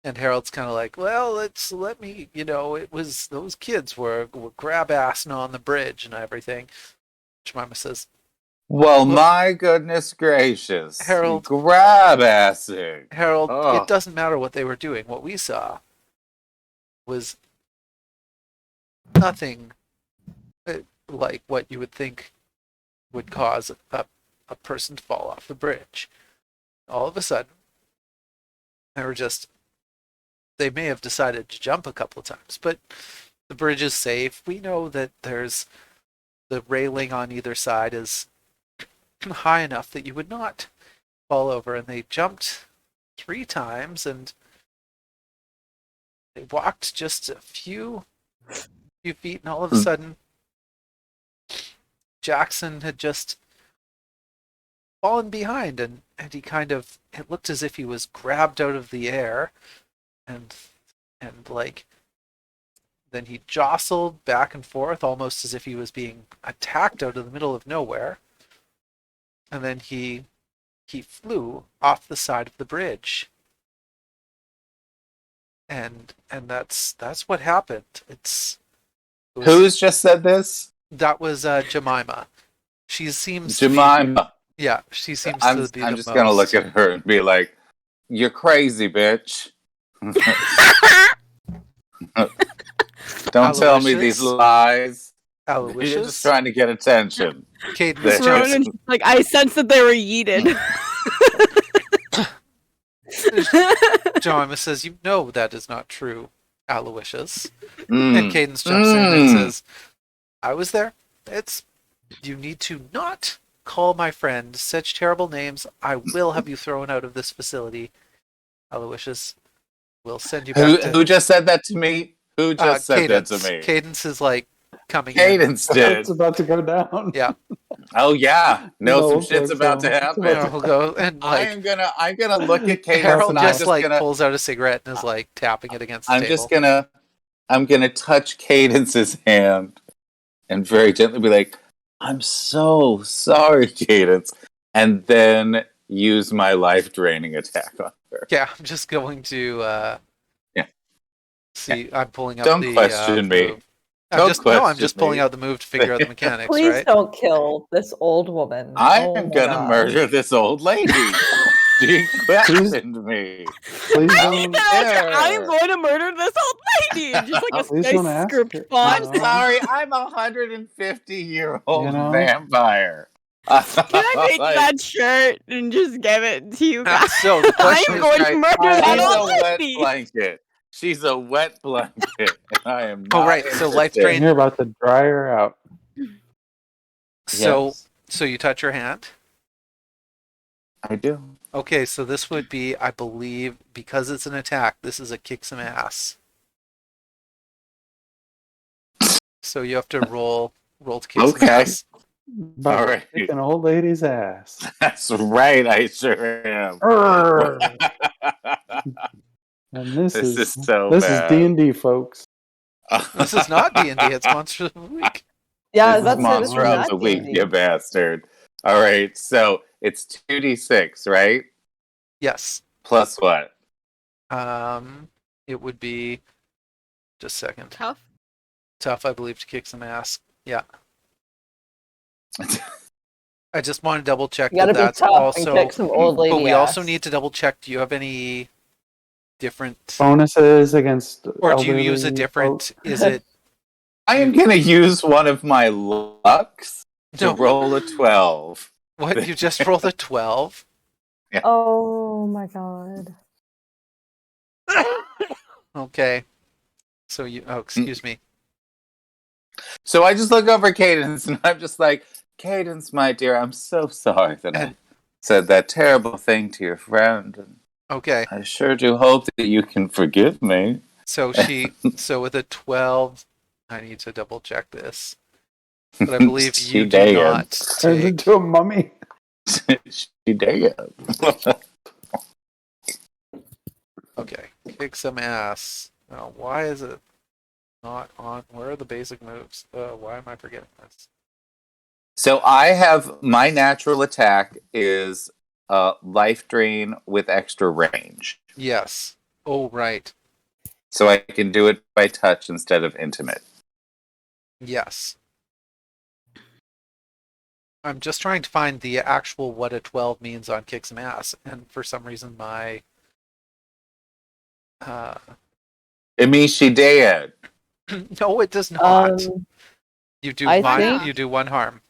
and Harold's kind of like, well, let me, it was, those kids were grab-assing on the bridge and everything. Jemima says, well, my goodness gracious. Harold, grab-assing. Harold, It doesn't matter what they were doing. What we saw was nothing like what you would think would cause a person to fall off the bridge. All of a sudden, they may have decided to jump a couple of times, but the bridge is safe. We know that there's the railing on either side is high enough that you would not fall over, and they jumped 3 times, and they walked just a few feet, and all of a sudden Jackson had just fallen behind, and he it looked as if he was grabbed out of the air, and like then he jostled back and forth almost as if he was being attacked out of the middle of nowhere, and then he flew off the side of the bridge, and that's what happened. Who's just said this? That was Jemima. She seems Jemima. Yeah, she seems I'm to be. I'm just gonna look at her and be like, "You're crazy, bitch." Don't tell me these lies. Aloysius? You're just trying to get attention. Cadence Ronan, like, I sense that they were yeeted. Jemima says, "You know that is not true, Aloysius." Mm. And Cadence jumps in and says, "I was there. You need to not call my friend such terrible names. I will have you thrown out of this facility. Aloysius, we'll send you back to..." Who just said that to me? Who just said Cadence. that to me? Cadence is like coming Cadence in. did. It's about to go down. Yeah. Oh yeah. No, No, some shit's about to happen. He'll go and like I'm gonna look at Cadence Harold and just pulls out a cigarette and is like tapping it against the table. I'm gonna touch Cadence's hand and very gently be like, "I'm so sorry, Cadence," and then use my life draining attack on her. Yeah, I'm just going to see. I'm pulling up Don't the question me. move. I'm just pulling out the move to figure out the mechanics, Please right? don't kill this old woman. I Oh am my gonna God. murder this old lady. She questioned me. Please I'm don't. going to murder this old lady. And just like a Please don't nice ask script her. font. I'm sorry, I'm a 150-year-old You know? vampire. Can I make that shirt and just give it to you guys? So the question I'm is, going to murder that She's a old wet lady. blanket. She's a wet blanket. And I am Oh, not right, so life interested. drain- You're about to dry her out. So, Yes, so you touch her hand. I do. Okay, so this would be, I believe, because it's an attack, this is a kick some ass. So you have to roll to kick some Okay. ass. But All right. kick an old lady's ass. That's right. I sure am. Arrgh. And this This is is so this is bad. D&D, folks. This is not D&D, it's Monsters of the Week. Yeah, This is that's Monster of not the Week, D&D. you bastard. All right, so it's 2d6, right? Yes. Plus what? It would be, just a second. Tough. Tough, I believe, to kick some ass. Yeah. I just want to double check You gotta that be that's tough also. and kick some old lady But we ass. also need to double check. Do you have any different, Bonuses against or do you elderly use a different? folk. Is it I am going to use one of my lucks to no? roll a 12. What you just rolled a 12? Oh my god. Okay. So you. Oh, excuse me. So I just look over Cadence and I'm just like, Cadence, my dear, I'm so sorry that I said that terrible thing to your friend. And Okay. I sure do hope that you can forgive me. So so with a 12, I need to double check this. But I believe She you do did. not Turned take. into a mummy. She did. Okay. Kick some ass. Oh, why is it not on? Where are the basic moves? Why am I forgetting this? So I have my natural attack is life drain with extra range. Yes. Oh, right. So I can do it by touch instead of intimate. Yes. I'm just trying to find the actual what a 12 means on kick some ass, and for some reason my It means she did. no, it does not. You do I think- you do one harm.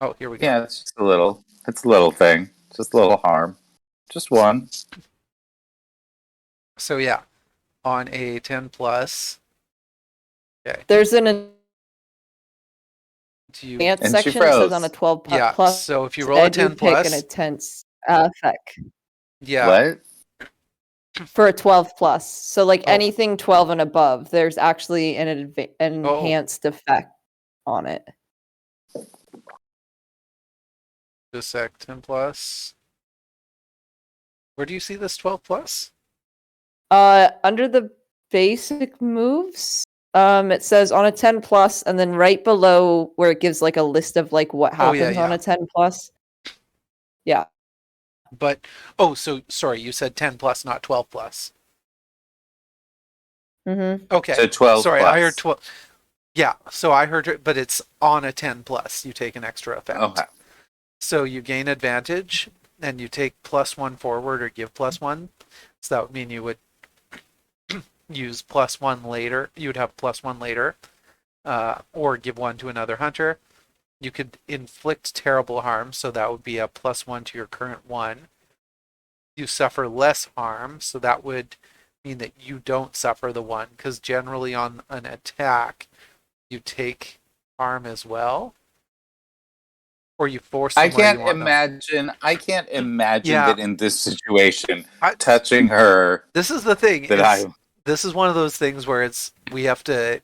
Oh, here we go. Yeah, it's just a little. It's a little thing. Just a little harm. Just one. So yeah, on a 10 plus. Okay. There's an Do you, advanced And she section that says froze. on a 12 yeah. plus. So if you roll a I do 10 pick plus, an intense effect yeah. What? for a 12 plus. So like Oh. anything 12 and above, there's actually an enhanced effect on it. Just a sec. 10 plus. Where do you see this 12 plus? Under the basic moves, it says on a 10 plus, and then right below where it gives like a list of like what Oh, yeah, happens on yeah. a 10 plus. Yeah. But so sorry, you said 10 plus, not 12 plus. Mm-hmm. Okay. So 12 Sorry, plus. I heard 12. Yeah, so I heard it, but it's on a 10 plus. You take an extra effect. Okay. So you gain advantage, and you take +1 forward or give +1. So that would mean you would use +1 later. You would have +1 later, or give 1 to another hunter. You could inflict terrible harm, so that would be a +1 to your current 1. You suffer less harm, so that would mean that you don't suffer the 1, because generally on an attack, you take harm as well. Or you force them I where can't you want them. imagine. I can't imagine Yeah. that in this situation, I- touching her. This is the thing. That This is one of those things where we have to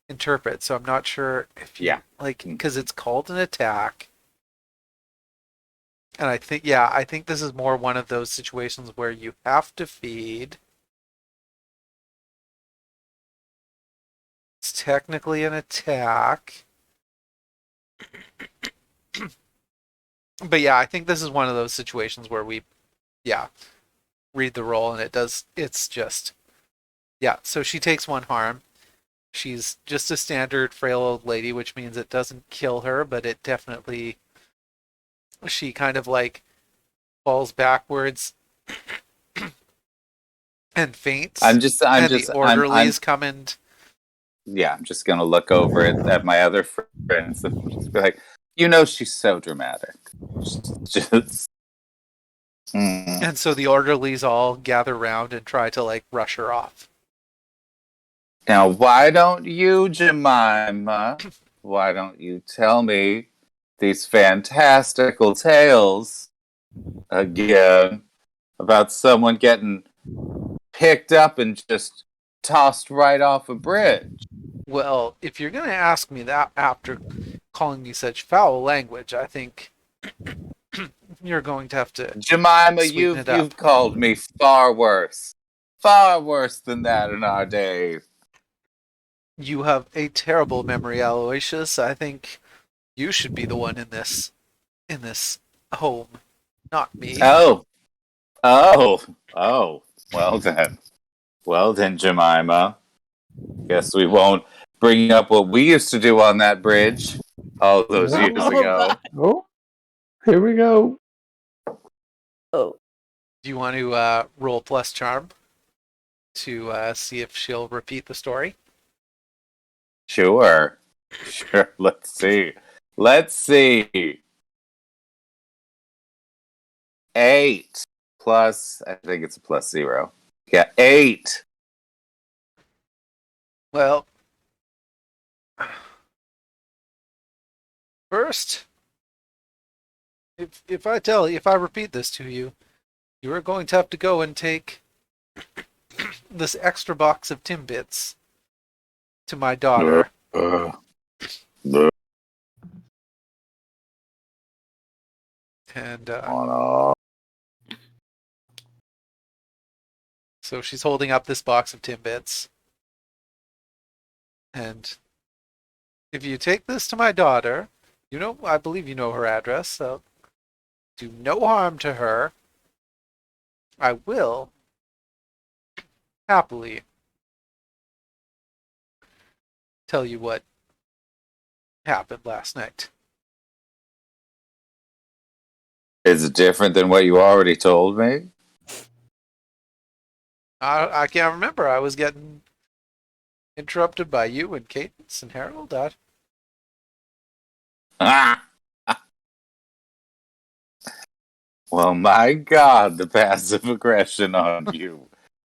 interpret. So I'm not sure if you Yeah. like, because it's called an attack. And I think this is more one of those situations where you have to feed. It's technically an attack. But yeah, I think this is one of those situations where we read the roll and it's just, so she takes 1 harm. She's just a standard frail old lady, which means it doesn't kill her, but it definitely, she kind of like falls backwards and faints. I'm just. The orderlies come and Yeah, I'm just gonna look over at my other friends and just be like, she's so dramatic. Just. and so the orderlies all gather around and try to like rush her off. Now, why don't you, Jemima, why don't you tell me these fantastical tales again about someone getting picked up and just tossed right off a bridge? Well, if you're going to ask me that after calling me such foul language, I think you're going to have to Jemima, sweeten it you've up. called me far worse than that in our days. You have a terrible memory, Aloysius. I think you should be the one in this home, not me. Oh, oh. Well then, Jemima. Guess we won't bring up what we used to do on that bridge all those years Oh, ago. Oh, here we go. Oh, Do you want to roll plus charm to see if she'll repeat the story? Sure. Let's see. 8 plus, I think it's a plus 0. Yeah, 8. Well, first, if I repeat this to you, you are going to have to go and take this extra box of Timbits to my daughter. And so she's holding up this box of Timbits. And if you take this to my daughter, I believe you know her address, so do no harm to her. I will happily tell you what happened last night. Is it different than what you already told me? I can't remember. I was getting interrupted by you and Cadence and Harold. Well, my God, the passive aggression on you,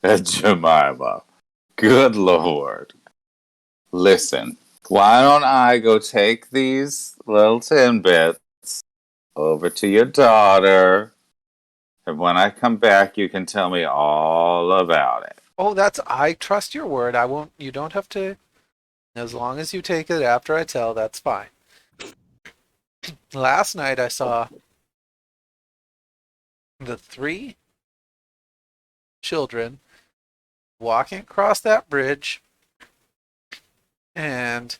Jemima. Good Lord. Listen, why don't I go take these little Timbits over to your daughter, and when I come back, you can tell me all about it. Oh, I trust your word. I won't. You don't have to. As long as you take it after I tell, that's fine. Last night I saw the 3 children walking across that bridge, and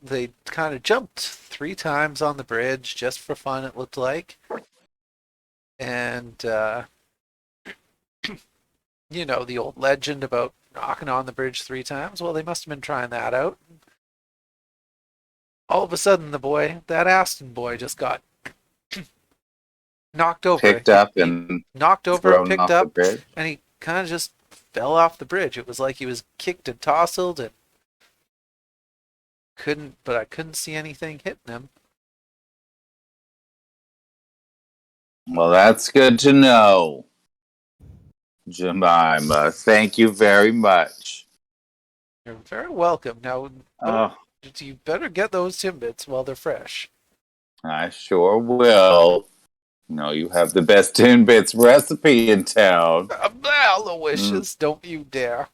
they kind of jumped 3 times on the bridge just for fun, it looked like. And the old legend about knocking on the bridge 3 times. Well, they must have been trying that out. All of a sudden, that Aston boy, just got knocked over. Picked up and knocked over, thrown picked off up, the bridge. and he kind of just fell off the bridge. It was like he was kicked and tousled, and I couldn't see anything hitting him. Well, that's good to know, Jemima. Thank you very much. You're very welcome. Now, you better get those Timbits while they're fresh. I sure will. You have the best Timbits recipe in town. Aloysius, don't you dare.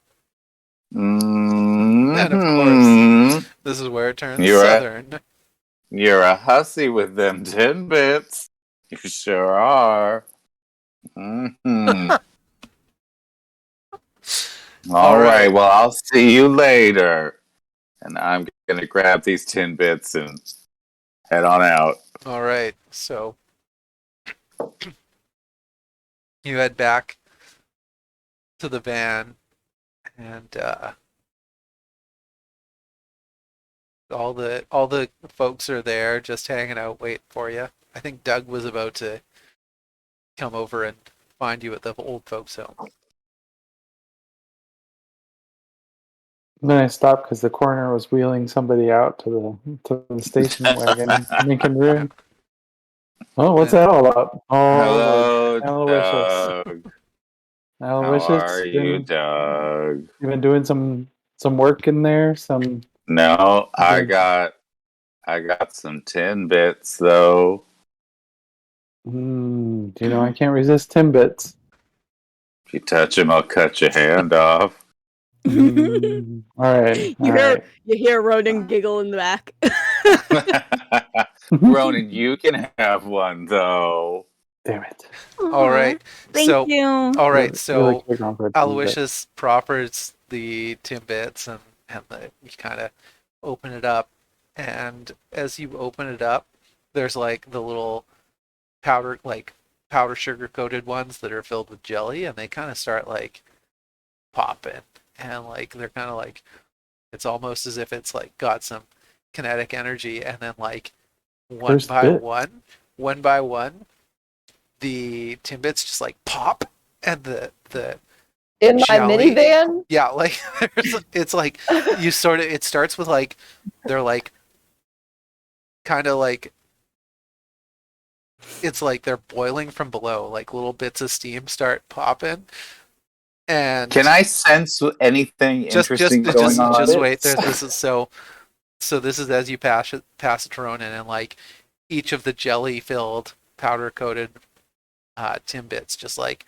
Mm-hmm. And of course, this is where it turns southern. You're a hussy with them Timbits. You sure are. Mm-hmm. All right, well, I'll see you later. And I'm going to grab these Timbits and head on out. All right, so you head back to the van, and all the folks are there just hanging out waiting for you. I think Doug was about to come over and find you at the old folks' home. Then I stopped because the coroner was wheeling somebody out to the station wagon in Lincoln Road. Oh, what's that all about? Oh, Hello, Aloysius. Doug. Aloysius, How are you, Doug? you've been doing some work in there, some No, I Good. got some 10 bits though. Do you know I can't resist Timbits? If you touch him, I'll cut your hand off. All right. You hear Ronan giggle in the back. Ronan, you can have one though. Damn it. All right. Thank So, you. all right. Really So quick on for a Timbit. Aloysius proffers the Timbits, and you kind of open it up, and as you open it up, there's like the little powder sugar coated ones that are filled with jelly, and they kind of start like popping, and like they're kind of like, it's almost as if it's like got some kinetic energy, and then like one There's by bits. one by one, the Timbits just like pop, and the In my jelly. minivan? Yeah, like it's like you sort of, it starts with like they're like kind of like, it's like they're boiling from below, like little bits of steam start popping. And Can I sense anything interesting going on? just wait. This is so this is as you pass it to Ronan, and like each of the jelly filled powder coated Timbits just like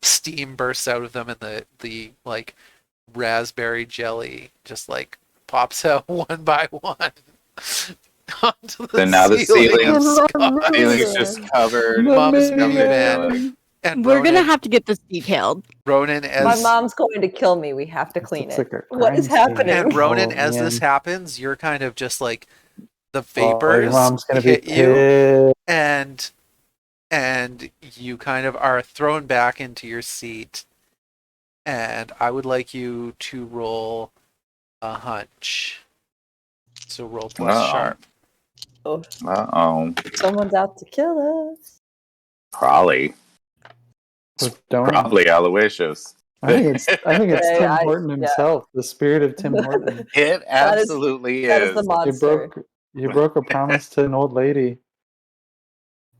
steam bursts out of them, and the like raspberry jelly just like pops out one by one onto the Then now the ceiling. ceiling's just covered. Mom's covered in minivan. jelly. And We're gonna Ronan, have to get this detailed. Ronan My as mom's going to kill me. We have to clean It's it. like a What is crime scene. happening? and Ronan, Oh, as this man. happens, you're kind of just like the Oh, your vapors mom's gonna be hit you, pissed. and you kind of are thrown back into your seat. And I would like you to roll a hunch. So roll plus Uh-oh. sharp. Oh, Uh-oh. someone's out to kill us. Probably With donuts. Probably Aloysius. I think it's Hey, Tim I- Horton yeah. himself, the spirit of Tim Horton. It absolutely That is is. the monster. You broke a promise to an old lady.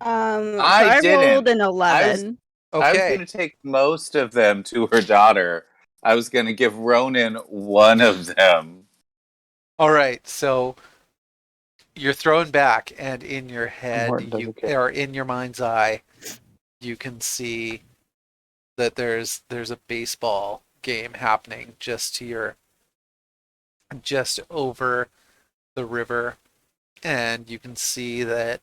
I didn't. Rolled an 11. I was Okay. going to take most of them to her daughter. I was going to give Ronan one of them. All right. So you're thrown back, and in your head, Martin doesn't care. or in your mind's eye, you can see that there's a baseball game happening just over the river, and you can see that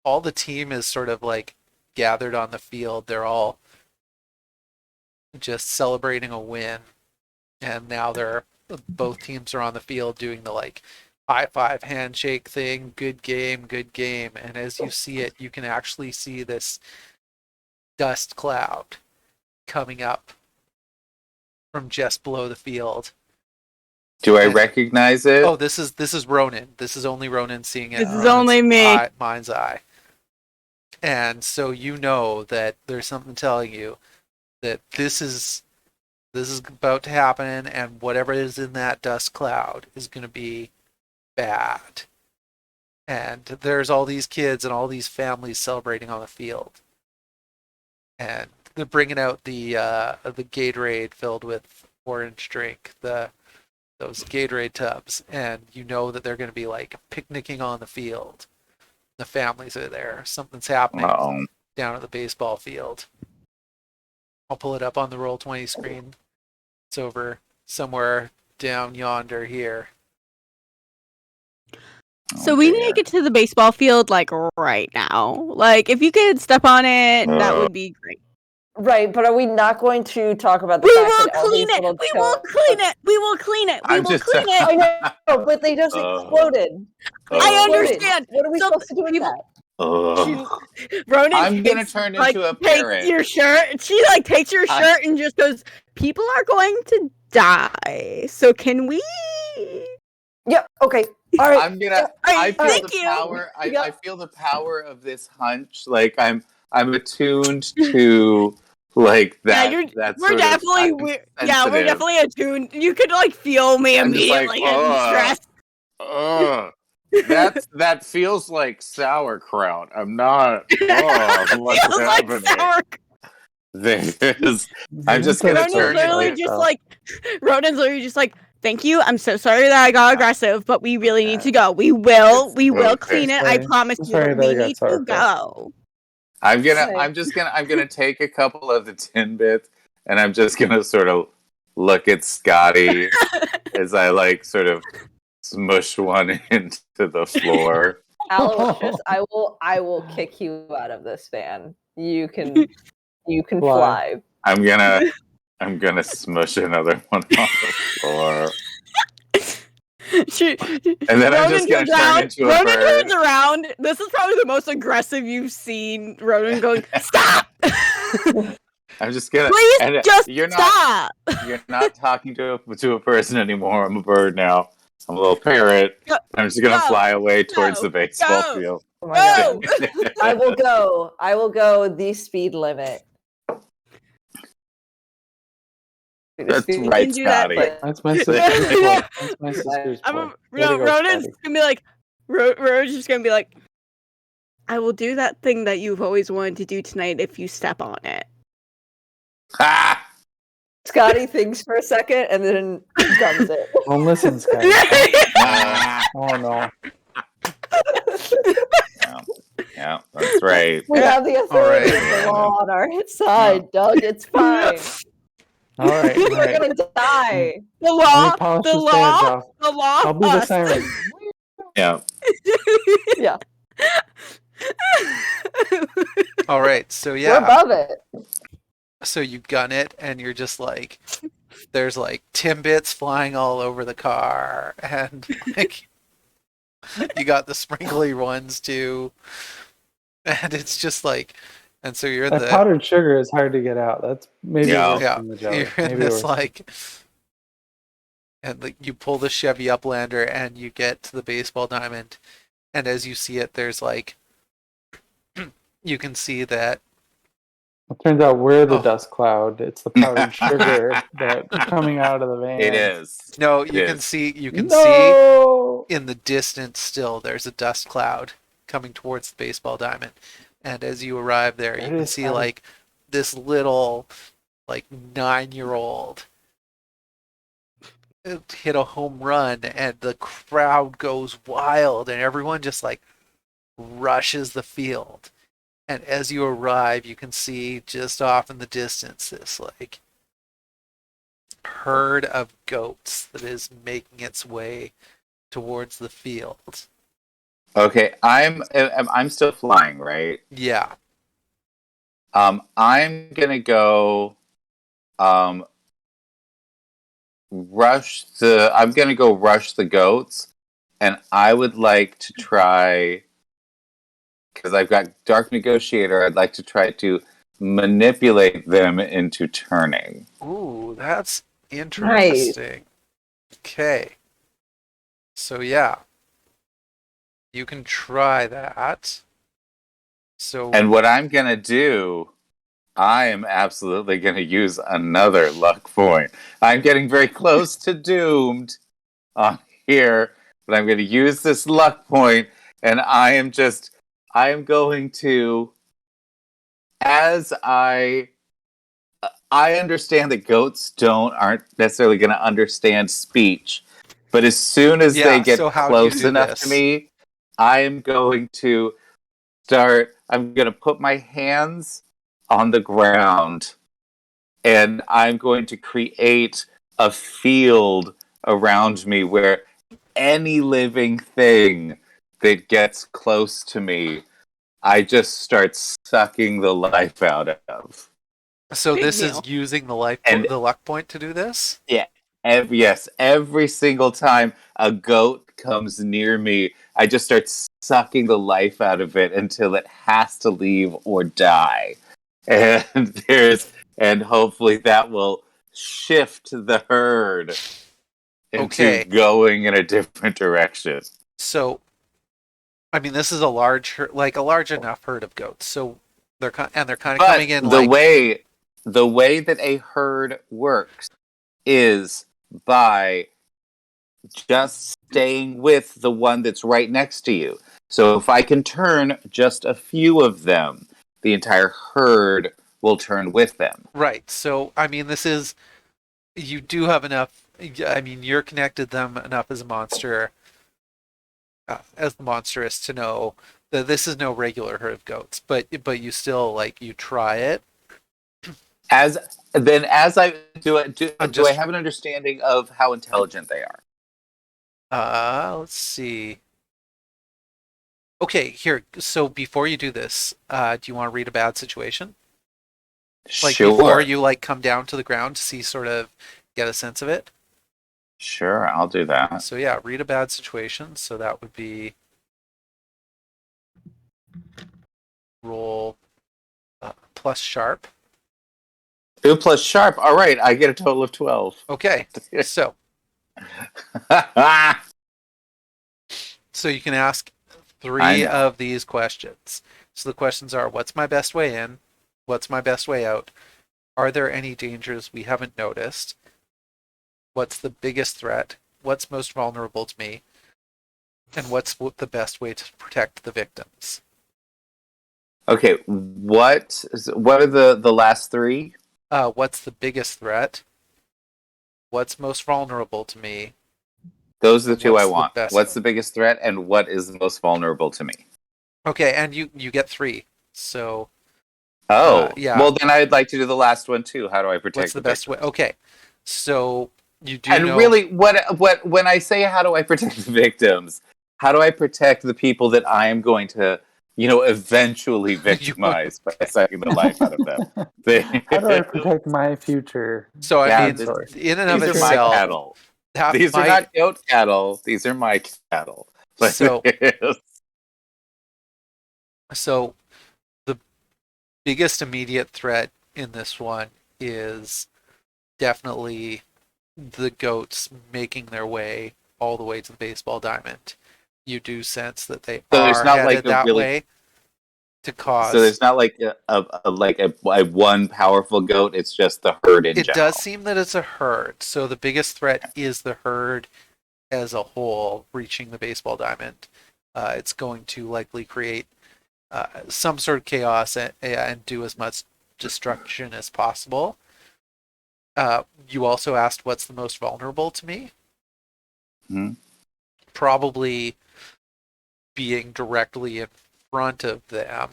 all the team is sort of like gathered on the field. They're all just celebrating a win, and now both teams are on the field doing the like high five handshake thing. Good game, good game. And as you see it, you can actually see this dust cloud coming up from just below the field. Do I recognize it? Oh, this is Ronan. This is only Ronan seeing it. This in is only me. Mind's eye. And so you know that there's something telling you that this is about to happen, and whatever is in that dust cloud is going to be bad. And there's all these kids and all these families celebrating on the field, and they're bringing out the Gatorade filled with orange drink, those Gatorade tubs, and you know that they're going to be like picnicking on the field. The families are there. Something's happening Uh-oh. down at the baseball field. I'll pull it up on the Roll20 screen. It's over somewhere down yonder here. So we need to get to the baseball field like right now. Like if you could step on it, that would be great. Right, but are we not going to talk about the We fact will that all clean these it. little We will clean it. We will clean it. We I'm will just- clean it. I know, but they just exploded. I Exploded. understand. What are we So supposed to do with people- that? Ronan I'm gonna takes, turn like, into a takes parrot. your shirt. She like takes your shirt and just goes, "People are going to die. So can we?" Yep. Okay. All right. I'm gonna. Alright, I feel thank the you. power. I Yep. feel the power of this hunch. Like I'm attuned to like that. Yeah, that we're sort definitely. of, We're sensitive. definitely attuned. You could like feel me I'm just like, immediately getting stressed. That feels like sauerkraut. I'm not. Oh, what's Feels like happening? sour. This. I'm just gonna Ronan's turn literally into. just like, Ronan's literally just like, Thank you. I'm so sorry that I got aggressive, but we really need to go. We will Okay. clean it. I promise I'm you. sorry But that we I got need to sorrowful. go. I'm Right. gonna take a couple of the tin bits, and I'm just gonna sort of look at Scotty as I like sort of smush one into the floor. Aloysius, I will kick you out of this van. You can Fly. fly. I'm gonna smush another one on the floor, and then I'm just gonna turn into a Ronan bird. turns around. This is probably the most aggressive you've seen Ronan going, stop! I'm just gonna. Please And just you're stop! you're not talking to a person anymore. I'm a bird now. I'm a little parrot. Go, I'm just gonna go, fly away towards go, the baseball go. field. Oh my god. No! I will go. I will go the speed limit. The That's speed right, can do that, Scotty. limit. That's my sister's boy. That's my sister's I'm boy. a, no, Ronan's gonna be like, Ronan's just gonna be like, I will do that thing that you've always wanted to do tonight if you step on it. Ah! Scotty thinks for a second and then guns it. Well, listen, Scotty. Ah! Oh no. Yeah, that's right. We have the authority right. of the law on our side, Doug. It's fine. All right. We're All right. gonna die. The Let law, me polish the this badge law, off. the law. I'll be the us. siren. Yeah. Yeah, All right, so we're yeah, above it. so you gun it, and you're just like, there's like Timbits flying all over the car, and like you got the sprinkly ones too, and it's just like, and so you're in That the powdered sugar is hard to get out. That's maybe Yeah. worse yeah, than the jelly. you're in Maybe this worse. like, and like you pull the Chevy Uplander, and you get to the baseball diamond, and as you see it, there's like, you can see that. It turns out we're the Oh. dust cloud. It's the powdered sugar that's coming out of the van. It is. No, It you can is. see No! in the distance still there's a dust cloud coming towards the baseball diamond, and as you arrive there, you It can is see funny. like this little like 9-year-old hit a home run, and the crowd goes wild, and everyone just like rushes the field. And as you arrive, you can see just off in the distance this like herd of goats that is making its way towards the field. Okay, I'm still flying, right? Yeah. I'm gonna go rush the goats, and I would like to try, because I've got Dark Negotiator, I'd like to try to manipulate them into turning. Ooh, that's interesting. Okay. So yeah. You can try that. So And what I'm gonna do, I am absolutely gonna use another luck point. I'm getting very close to doomed on here, but I'm gonna use this luck point, and I am going to, as I understand that goats aren't necessarily going to understand speech, but as soon as Yeah, they get so how do you close do enough this? to me, I am going to start. I'm going to put my hands on the ground, and I'm going to create a field around me where any living thing that gets close to me, I just start sucking the life out of. so Big this deal. is using the luck point to do this? Yes, every single time a goat comes near me, I just start sucking the life out of it until it has to leave or die. And hopefully that will shift the herd into Okay. going in a different direction. So I mean, this is a large enough herd of goats. So they're kind of But coming in the like way that a herd works is by just staying with the one that's right next to you. So if I can turn just a few of them, the entire herd will turn with them. right. So I mean, you do have enough I mean, you're connected them enough as a monster, as the monstrous, to know that this is no regular herd of goats. But you still like you try it. As I do it, I'm do I just have an understanding of how intelligent they are? let's see. Okay, here. So before you do this, do you want to read a bad situation? Like Sure. before you like come down to the ground to see sort of get a sense of it. Sure, I'll do that. So yeah, read a bad situation. So that would be roll plus sharp. 2 plus sharp. All right, I get a total of 12. Okay, so you can ask I three know. of these questions. So the questions are: what's my best way in? What's my best way out? Are there any dangers we haven't noticed? What's the biggest threat? What's most vulnerable to me? And what's the best way to protect the victims? Okay, what are the last 3? What's the biggest threat? What's most vulnerable to me? Those are the And 2 I what's the want. best What's one? the biggest threat and what is the most vulnerable to me? Okay, and you get 3. So Oh, yeah. well then I'd like to do the last one too. How do I protect What's the best way? victims? Okay, so you do And know. really, what when I say how do I protect the victims, how do I protect the people that I am going to, eventually victimize by sucking the life out of them? How do I protect my future? So I Yeah, mean, Sorry. in and of these are my itself, cattle. that These are might. not goat cattle. These are my cattle. So so the biggest immediate threat in this one is definitely the goats making their way all the way to the baseball diamond. You do sense that they so there's are not like headed a that really way to so cause. there's not like a one powerful goat. It's just the herd in It does general. seem that it's a herd. So the biggest threat is the herd as a whole reaching the baseball diamond. It's going to likely create some sort of chaos and do as much destruction as possible. You also asked what's the most vulnerable to me. Hmm. Probably being directly in front of them,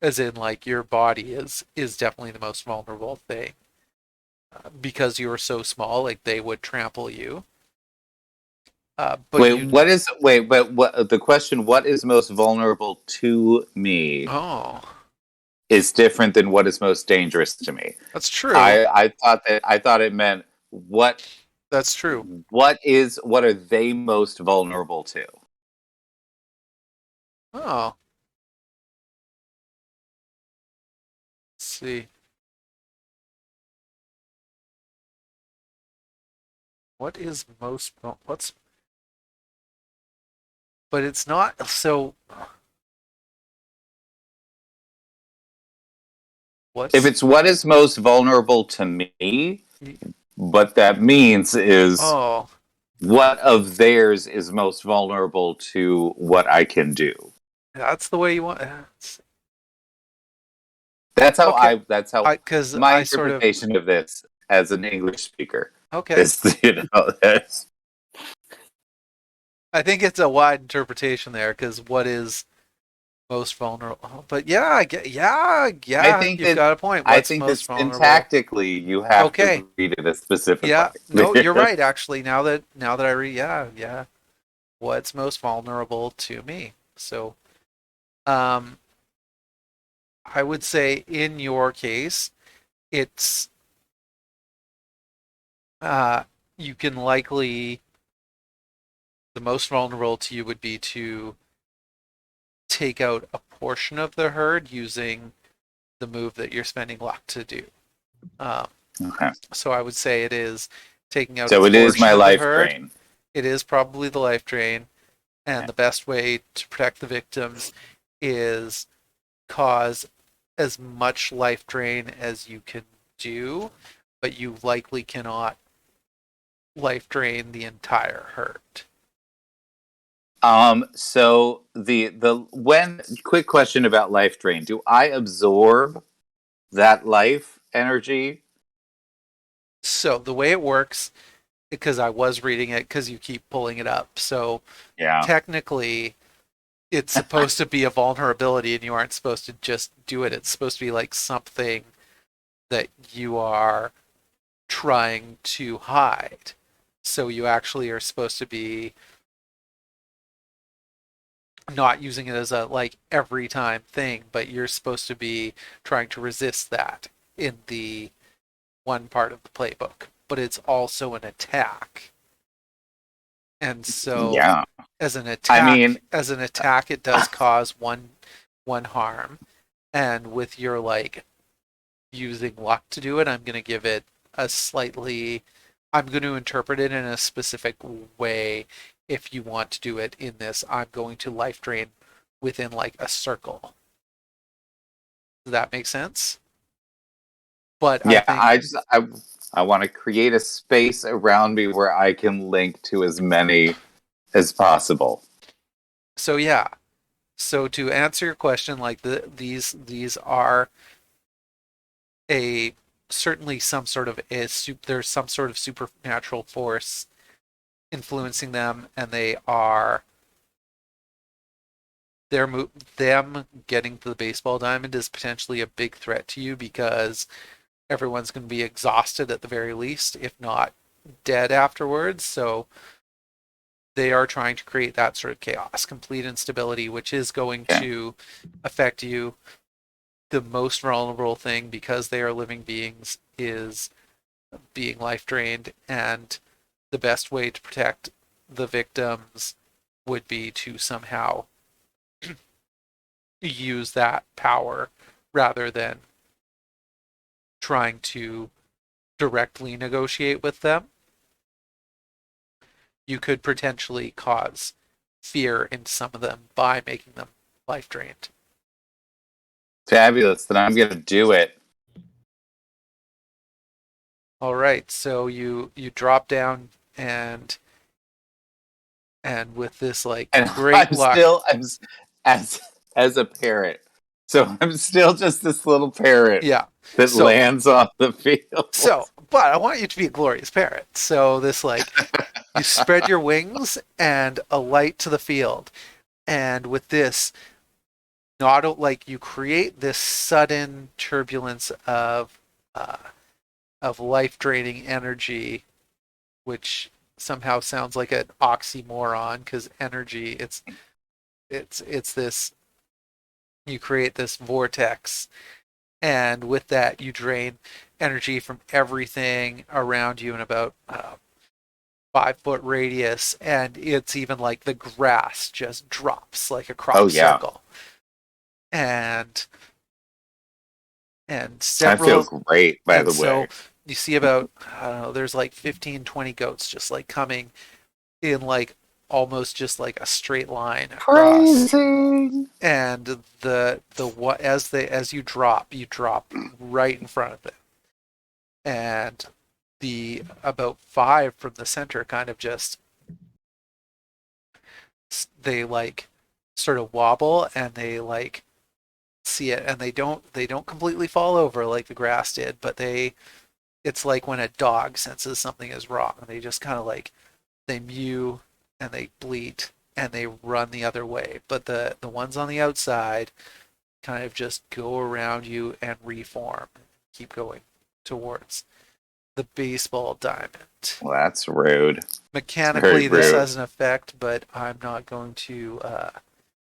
as in like your body is definitely the most vulnerable thing because you are so small. Like they would trample you. But Wait, you. but what the question? What is most vulnerable to me Oh, is different than what is most dangerous to me. that's true. I thought it meant what That's true. what are they most vulnerable to? Oh, let's see. What is most what's but it's not so If what's it's what is most vulnerable to me, what that means is oh what of theirs is most vulnerable to what I can do. that's the way you want That's how okay that's how I because my I sort of interpretation of this as an English speaker okay is, that's I think it's a wide interpretation there because what is most vulnerable but yeah I get I yeah think you've that got a point I what's think that most vulnerable syntactically you have okay to read it a specific yeah no way. you're right actually now that I read yeah what's most vulnerable to me so um I would say in your case, it's uh, you can likely the most vulnerable to you would be to take out a portion of the herd using the move that you're spending luck to do. Um, Okay. so I would say it is taking out a So it is portion my of the life herd. drain. It is probably the life drain, and Okay. the best way to protect the victims is cause as much life drain as you can do, but you likely cannot life drain the entire herd. So the when quick question about life drain. Do I absorb that life energy So the way it works, because I was reading it because you keep pulling it up. So Yeah. technically, it's supposed to be a vulnerability, and you aren't supposed to just do it. It's supposed to be like something that you are trying to hide. So you actually are supposed to be not using it as a like every time thing, but you're supposed to be trying to resist that in the one part of the playbook. But it's also an attack. And so Yeah. as an I mean, attack it does cause one harm. And with your like using luck to do it, I'm going to give it a slightly I'm going to interpret it in a specific way. If you want to do it in this, I'm going to life drain within like a circle. Does that make sense? But yeah, I think I want to create a space around me where I can link to as many as possible. so. Yeah. So to answer your question, like these are a certainly some sort of there's some sort of supernatural force influencing them, and they are them getting to the baseball diamond is potentially a big threat to you because everyone's going to be exhausted at the very least, if not dead afterwards. So they are trying to create that sort of chaos, complete instability, which is going to affect you. The most vulnerable thing, because they are living beings, is being life drained, and the best way to protect the victims would be to somehow use that power rather than trying to directly negotiate with them. You could potentially cause fear in some of them by making them life drained. Fabulous. Then I'm going to do it. All right, so you drop down and with this like And great luck. I'm as a parrot. So I'm still just this little parrot Yeah. that So- lands on the field. So, but I want you to be a glorious parrot. So this like you spread your wings and alight to the field. And with this, not like you create this sudden turbulence of life draining energy, which somehow sounds like an oxymoron because energy it's this you create this vortex, and with that you drain energy from everything around you in about 5-foot radius, and it's even like the grass just drops like a crop circle, and That several feels great, by the way. so you see about I don't know, there's like 15-20 goats just like coming in like almost just like a straight line across. Crazy. And as you drop right in front of them, and the about 5 from the center kind of just they like sort of wobble, and they like see it, and they don't completely fall over like the grass did, but it's like when a dog senses something is wrong, and they just kind of like they mew and they bleat and they run the other way. But the ones on the outside kind of just go around you and reform, keep going towards the baseball diamond. Well, that's rude. Mechanically, Very this rude. has an effect, but I'm not going to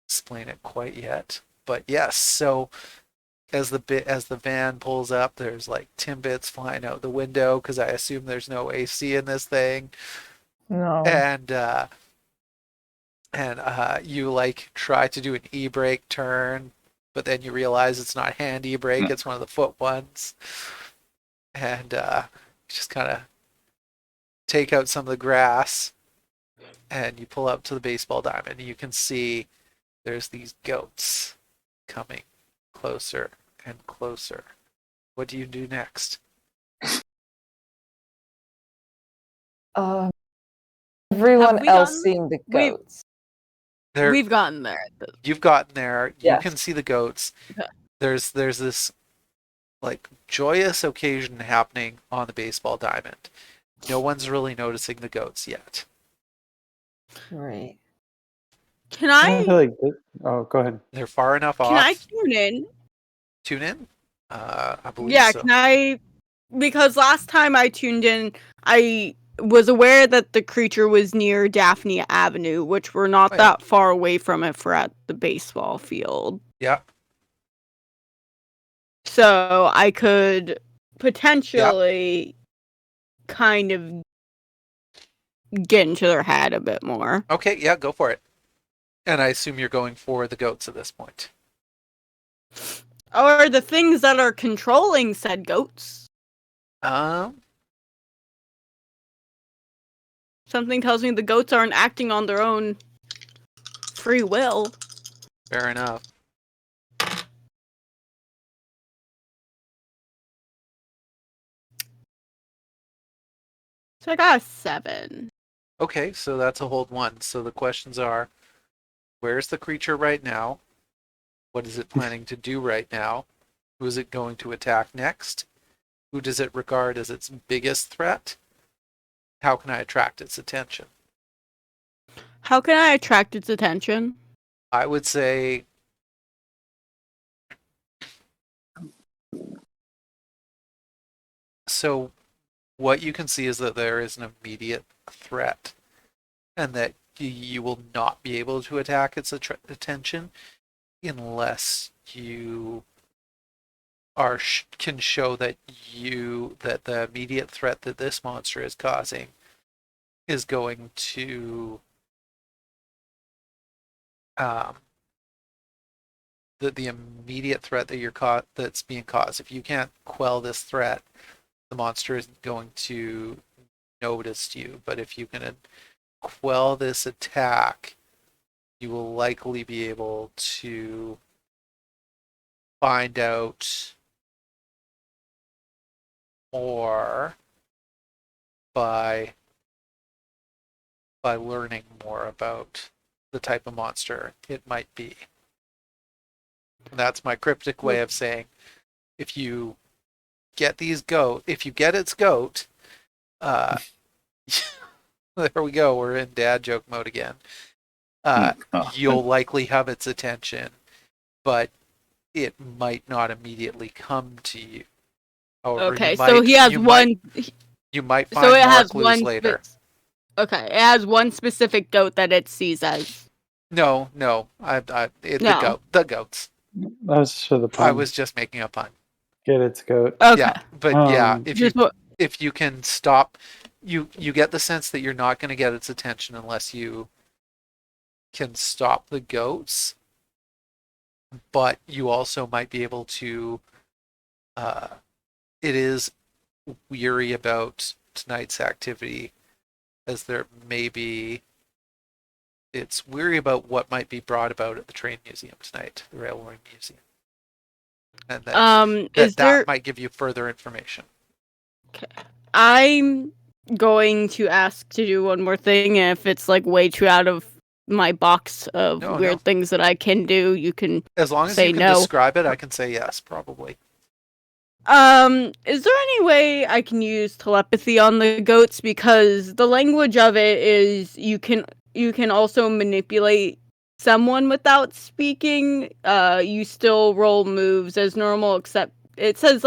explain it quite yet. But yes, so as the van pulls up, there's like timbits flying out the window because I assume there's no AC in this thing. No. And you like try to do an e-brake turn, but then you realize it's not hand e-brake, it's one of the foot ones, and just kind of take out some of the grass, and you pull up to the baseball diamond. You can see there's these goats coming closer and closer. What do you do next? Everyone we else gotten- seen the goats. We've gotten there. You've gotten there. You Yes. can see the goats. Okay. There's this like joyous occasion happening on the baseball diamond. No one's really noticing the goats yet. Right. Can I feel I like oh, go ahead. They're far enough can I off. tune in? Tune in. I believe Yeah, so. can I? Because last time I tuned in, I was aware that the creature was near Daphne Avenue, which we're not Oh, yeah. that far away from if we're at the baseball field. Yeah. So I could potentially kind of get into their head a bit more. Okay. Yeah. Go for it. And I assume you're going for the goats at this point. Or the things that are controlling said goats. Something tells me the goats aren't acting on their own free will. Fair enough. So I got a 7. Okay, so that's a hold 1. So the questions are, where's the creature right now? What is it planning to do right now? Who is it going to attack next? Who does it regard as its biggest threat? How can I attract its attention? How can I attract its attention? I would say so what you can see is that there is an immediate threat and that you will not be able to attack its attention unless you can show that that the immediate threat that this monster is causing is going to the immediate threat that that's being caused. If you can't quell this threat, the monster isn't going to notice you. But if you can quell this attack, you will likely be able to find out more by learning more about the type of monster it might be. And that's my cryptic way of saying, if you get if you get its goat, there we go, we're in dad joke mode again. You'll likely have its attention, but it might not immediately come to you. However, Okay, so he has one. You might find So it more has clues one later. Okay, it has one specific goat that it sees as. No, No. The goats. That was for the pun. I was just making a pun. Get its goat. Okay. Yeah, but yeah, Just if you can stop, you get the sense that you're not going to get its attention unless you can stop the goats, but you also might be able to. It is weary about tonight's activity, as there may be. It's weary about what might be brought about at the train museum tonight, the railway museum, and that might give you further information. Okay. I'm going to ask to do one more thing. If it's like way too out of my box of weird things that I can do, you can as long as say you can no. describe it, I can say yes, probably. Is there any way I can use telepathy on the goats? Because the language of it is you can also manipulate someone without speaking. You still roll moves as normal, except it says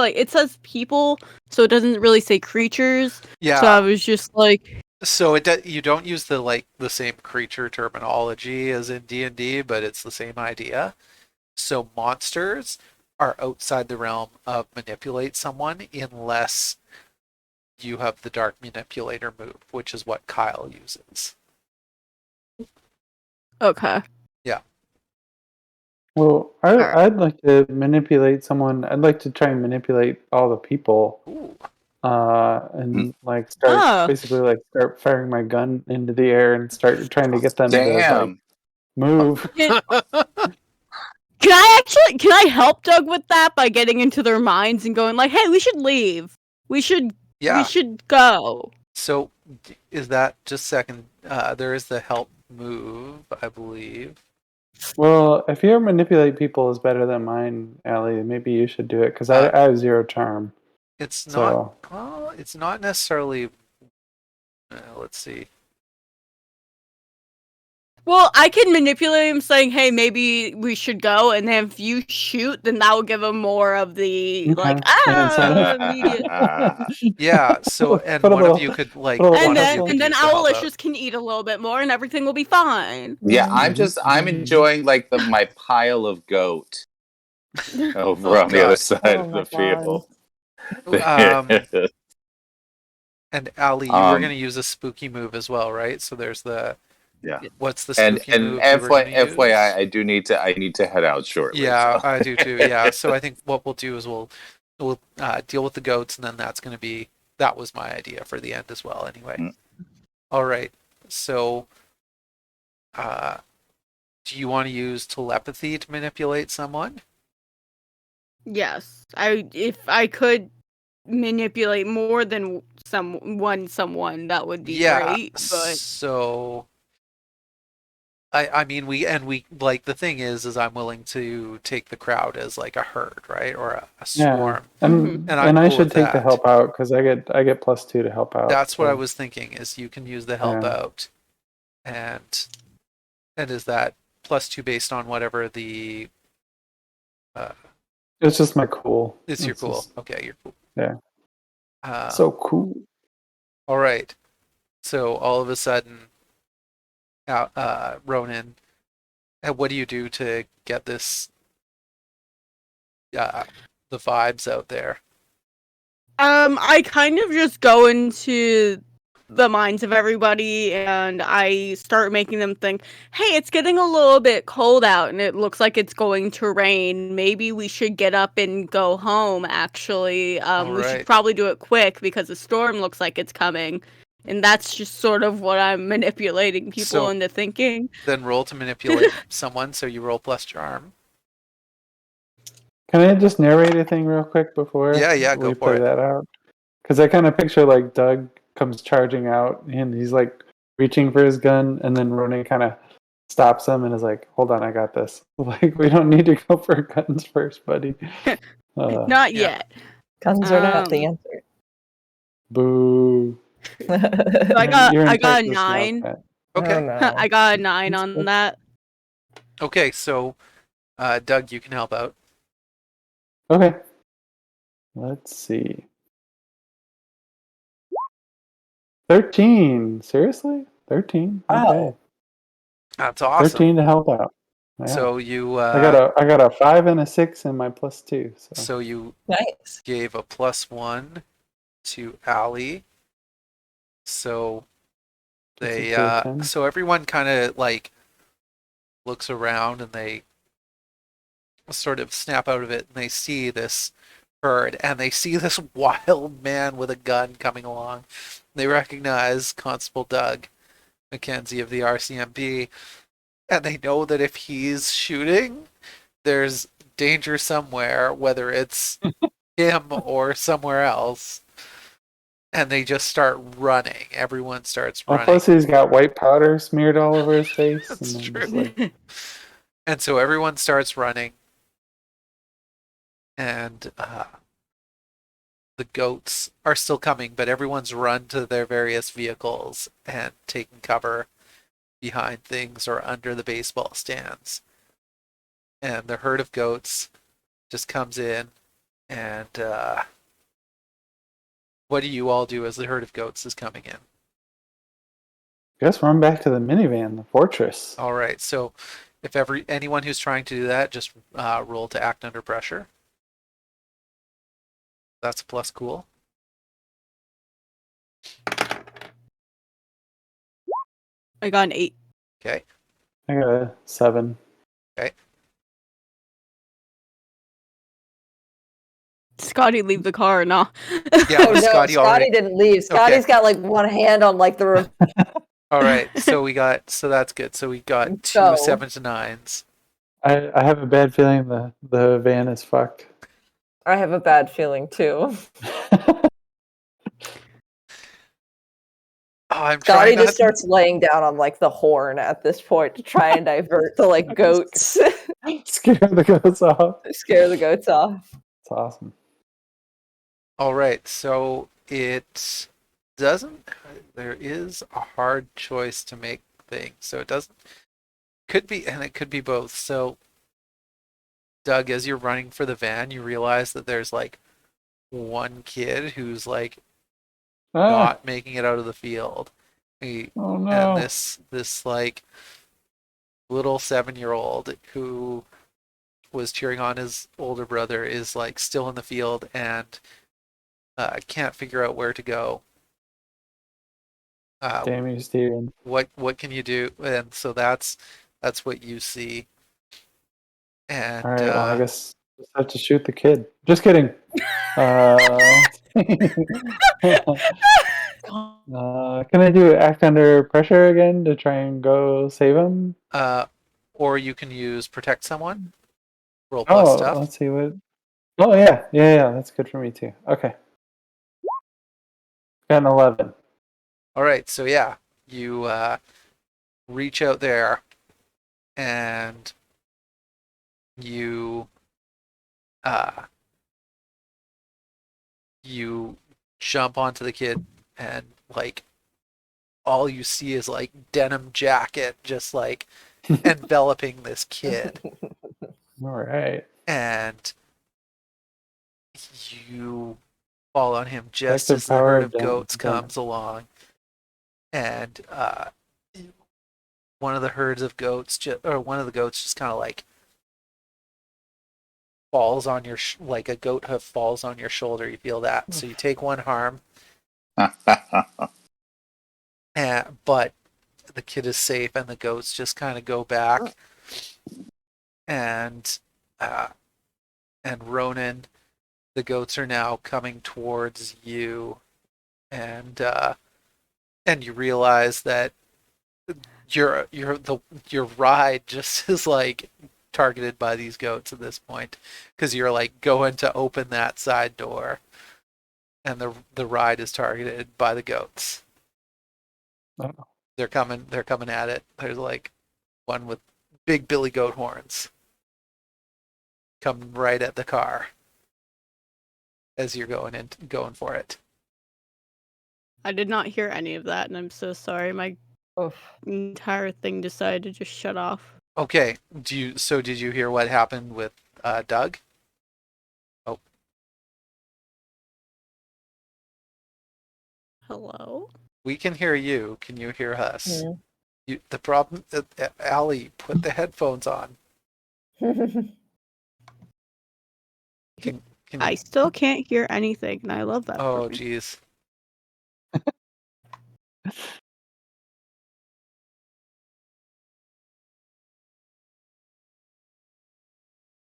people, so it doesn't really say creatures. Yeah. So I was just like, so you don't use the same creature terminology as in D&D, but it's the same idea. So monsters are outside the realm of manipulate someone unless you have the dark manipulator move, which is what Kyle uses. okay. Yeah. Well, I'd like to manipulate someone. I'd like to try and manipulate all the people. Ooh. And start firing my gun into the air and start trying to get them to move. Can I help Doug with that by getting into their minds and going like, hey, we should leave. We should go. So is that just a second? There is the help move, I believe. Well, if your manipulate people is better than mine, Allie, maybe you should do it because I have 0 charm. It's So- not. Well, it's not necessarily. Let's see. Well, I can manipulate him saying, hey, maybe we should go, and then if you shoot, then that will give him more of the, Okay. Yeah, immediate. Yeah. So, and Put a one of little- you could like. put a little one And of then, you could and then use the help out. Owlicious can eat a little bit more, and everything will be fine. Yeah, I'm enjoying like my pile of goat over on the other God. side Oh of my the field. And Ali, you were going to use a spooky move as well, right? So there's the. Yeah. What's the and spooky move you were gonna use? FYI, I need to head out shortly. Yeah, so. I do too. Yeah, so I think what we'll do is we'll deal with the goats, and then that was my idea for the end as well. Anyway, All right. So, do you want to use telepathy to manipulate someone? Yes, if I could manipulate more than someone, that would be great. But So, I mean, we like the thing is I'm willing to take the crowd as like a herd, right, or a swarm. And I'm I cool should with take the that. help out because I get +2 to help out. That's what I so- was thinking. Is you can use the help Yeah. out, and is that +2 based on whatever the It's just my cool. it's your It's cool. just Okay, you're cool. Yeah. so cool. All right. So all of a sudden, Ronan, what do you do to get this the vibes out there? I kind of just go into the minds of everybody and I start making them think, hey, it's getting a little bit cold out and it looks like it's going to rain. Maybe we should get up and go home, actually. We should right. probably do it quick because the storm looks like it's coming. And that's just sort of what I'm manipulating people So- into thinking. Then roll to manipulate someone. So you roll plus charm. Can I just narrate a thing real quick before Yeah, go we for play it. that out? Because I kind of picture like Doug comes charging out and he's like reaching for his gun, and then Ronan kind of stops him and is like, "Hold on, I got this. Like, we don't need to go for guns first, buddy." Not yeah. yet. Guns are not the answer. Boo. So I got You're a entitled to smell 9. that. Okay. Oh, no. I got a 9 That's on good. that. Okay. So, Doug, you can help out. Okay. Let's see. 13. Seriously? 13. Wow. Okay. That's awesome. 13 to help out. Yeah. So you I got a 5 and a 6 and my +2. so you Nice. gave a +1 to Allie. So Gets they it to a 10. so everyone kind of like looks around and they sort of snap out of it and they see this herd and they see this wild man with a gun coming along. They recognize Constable Doug Mackenzie of the RCMP, and they know that if he's shooting, there's danger somewhere, whether it's him or somewhere else. And they just start running. Everyone starts Well, running. plus he's got white powder smeared all over his face. That's and I'm true. just like, And so everyone starts running. And the goats are still coming, but everyone's run to their various vehicles and taken cover behind things or under the baseball stands. And the herd of goats just comes in and what do you all do as the herd of goats is coming in? guess run back to the minivan, the fortress. All right, so if anyone who's trying to do that, just roll to act under pressure. That's a plus cool. I got an 8. Okay. I got a 7. Scotty, leave the car or not? Yeah, Oh no, Scotty Scotty already. didn't leave. Scotty's got like one hand on like the All right, so that's good. So we got two So- 7s to 9s. I have a bad feeling the van is fucked. I have a bad feeling too. I'm Scotty trying not just starts laying down on like the horn at this point to try and divert the like goats, Scare the goats off. scare the goats off. It's awesome. All right, so it doesn't. There is a hard choice to make thing, so it doesn't. Could be, and it could be both. So, Doug, as you're running for the van, you realize that there's like one kid who's like Ah, not making it out of the field. oh And no. this like little 7-year-old who was cheering on his older brother is like still in the field and can't figure out where to go. Damn you, Steven. What can you do? And so that's what you see. And All right, well, I guess just have to shoot the kid. Just kidding. Can I do act under pressure again to try and go save him? or you can use protect someone. Roll plus Oh, stuff. let's see what. Oh yeah. That's good for me too. Okay. Got an 11. All right, so yeah, you reach out there and you you jump onto the kid and like all you see is like denim jacket just like enveloping this kid All right. and you fall on him just Effective as the power herd of of denim. goats comes along and one of the herds of goats or one of the goats just kind of like falls on your like a goat hoof falls on your shoulder. You feel that, so you take one harm, but the kid is safe, and the goats just kind of go back, and Ronan, the goats are now coming towards you, and you realize that your ride just is like targeted by these goats at this point because you're like going to open that side door and the ride is targeted by the goats. Oh. They're coming at it. There's like one with big billy goat horns coming right at the car as you're going for it. I did not hear any of that, and I'm so sorry. My Oof. entire thing decided to just shut off. Okay, did you hear what happened with Doug? Oh. Hello? We can hear you. Can you hear us? Yeah. The problem, Allie, put the headphones on. Can I still can't hear anything, and I love that. Oh, for me. geez.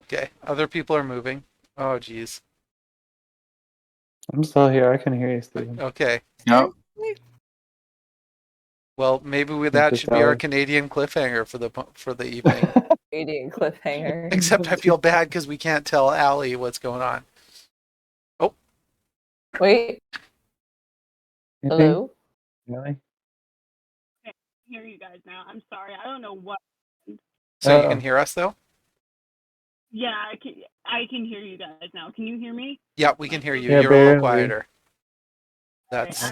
Okay, other people are moving. Oh, geez. I'm still here. I can hear you, Steven. Okay. No. Well, maybe It's that just should be our Allie. Canadian cliffhanger for the evening. Canadian cliffhanger. Except I feel bad because we can't tell Allie what's going on. Wait, Anything? hello? Really? Hear you guys now. I'm sorry. I don't know what. So you Uh-oh. can hear us though? Yeah, I can hear you guys now. Can you hear me? Yeah, we can hear you. Yeah, You're a little barely. quieter. That's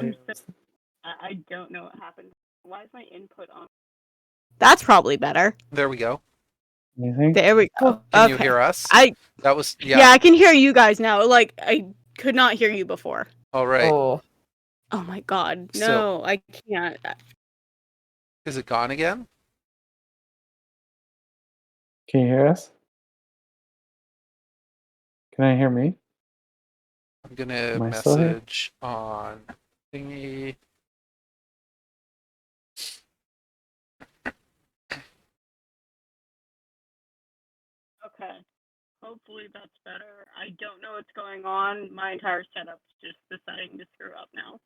I don't know what happened. Why is my input on? That's probably better. there we go. Anything? There we go. Can you Okay. hear us? That was Yeah, I can hear you guys now. Like I could not hear you before. All right. Oh, Oh my god. So- No, I can't. Is it gone again? Can you hear us? Can I hear me? I'm gonna Am I still here? message on thingy. Okay. Hopefully that's better. I don't know what's going on. My entire setup's just deciding to screw up now.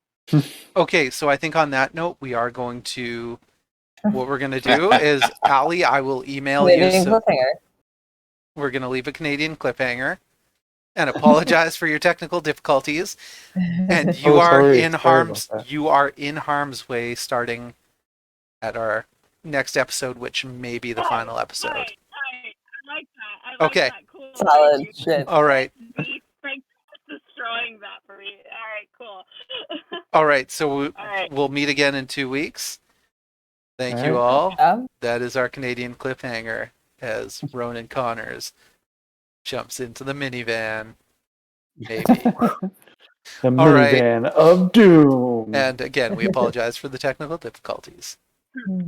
Okay, so I think on that note, we are going to. What we're gonna do is, Allie, I will email you. Canadian So cliffhanger. we're gonna leave a Canadian cliffhanger, and apologize for your technical difficulties. And you Oh, are sorry. in Sorry about that. harm's way starting at our next episode, which may be the final episode. All right. I like that. I like Okay. that. Cool. Solid Thank you. shit. All right. Thanks for destroying that for me. All right. Cool. All right. So All right. we'll meet again in 2 weeks. Thank All you right. all. Um, That is our Canadian cliffhanger as Ronan Connors jumps into the minivan. Maybe. The All right. minivan of doom. And again, we apologize for the technical difficulties.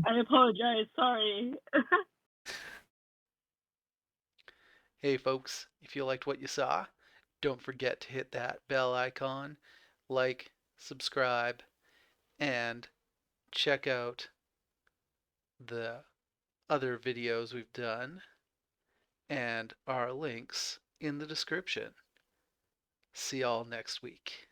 I apologize. Sorry. Hey folks, if you liked what you saw, don't forget to hit that bell icon, like, subscribe, and check out the other videos we've done and our links in the description. See y'all next week.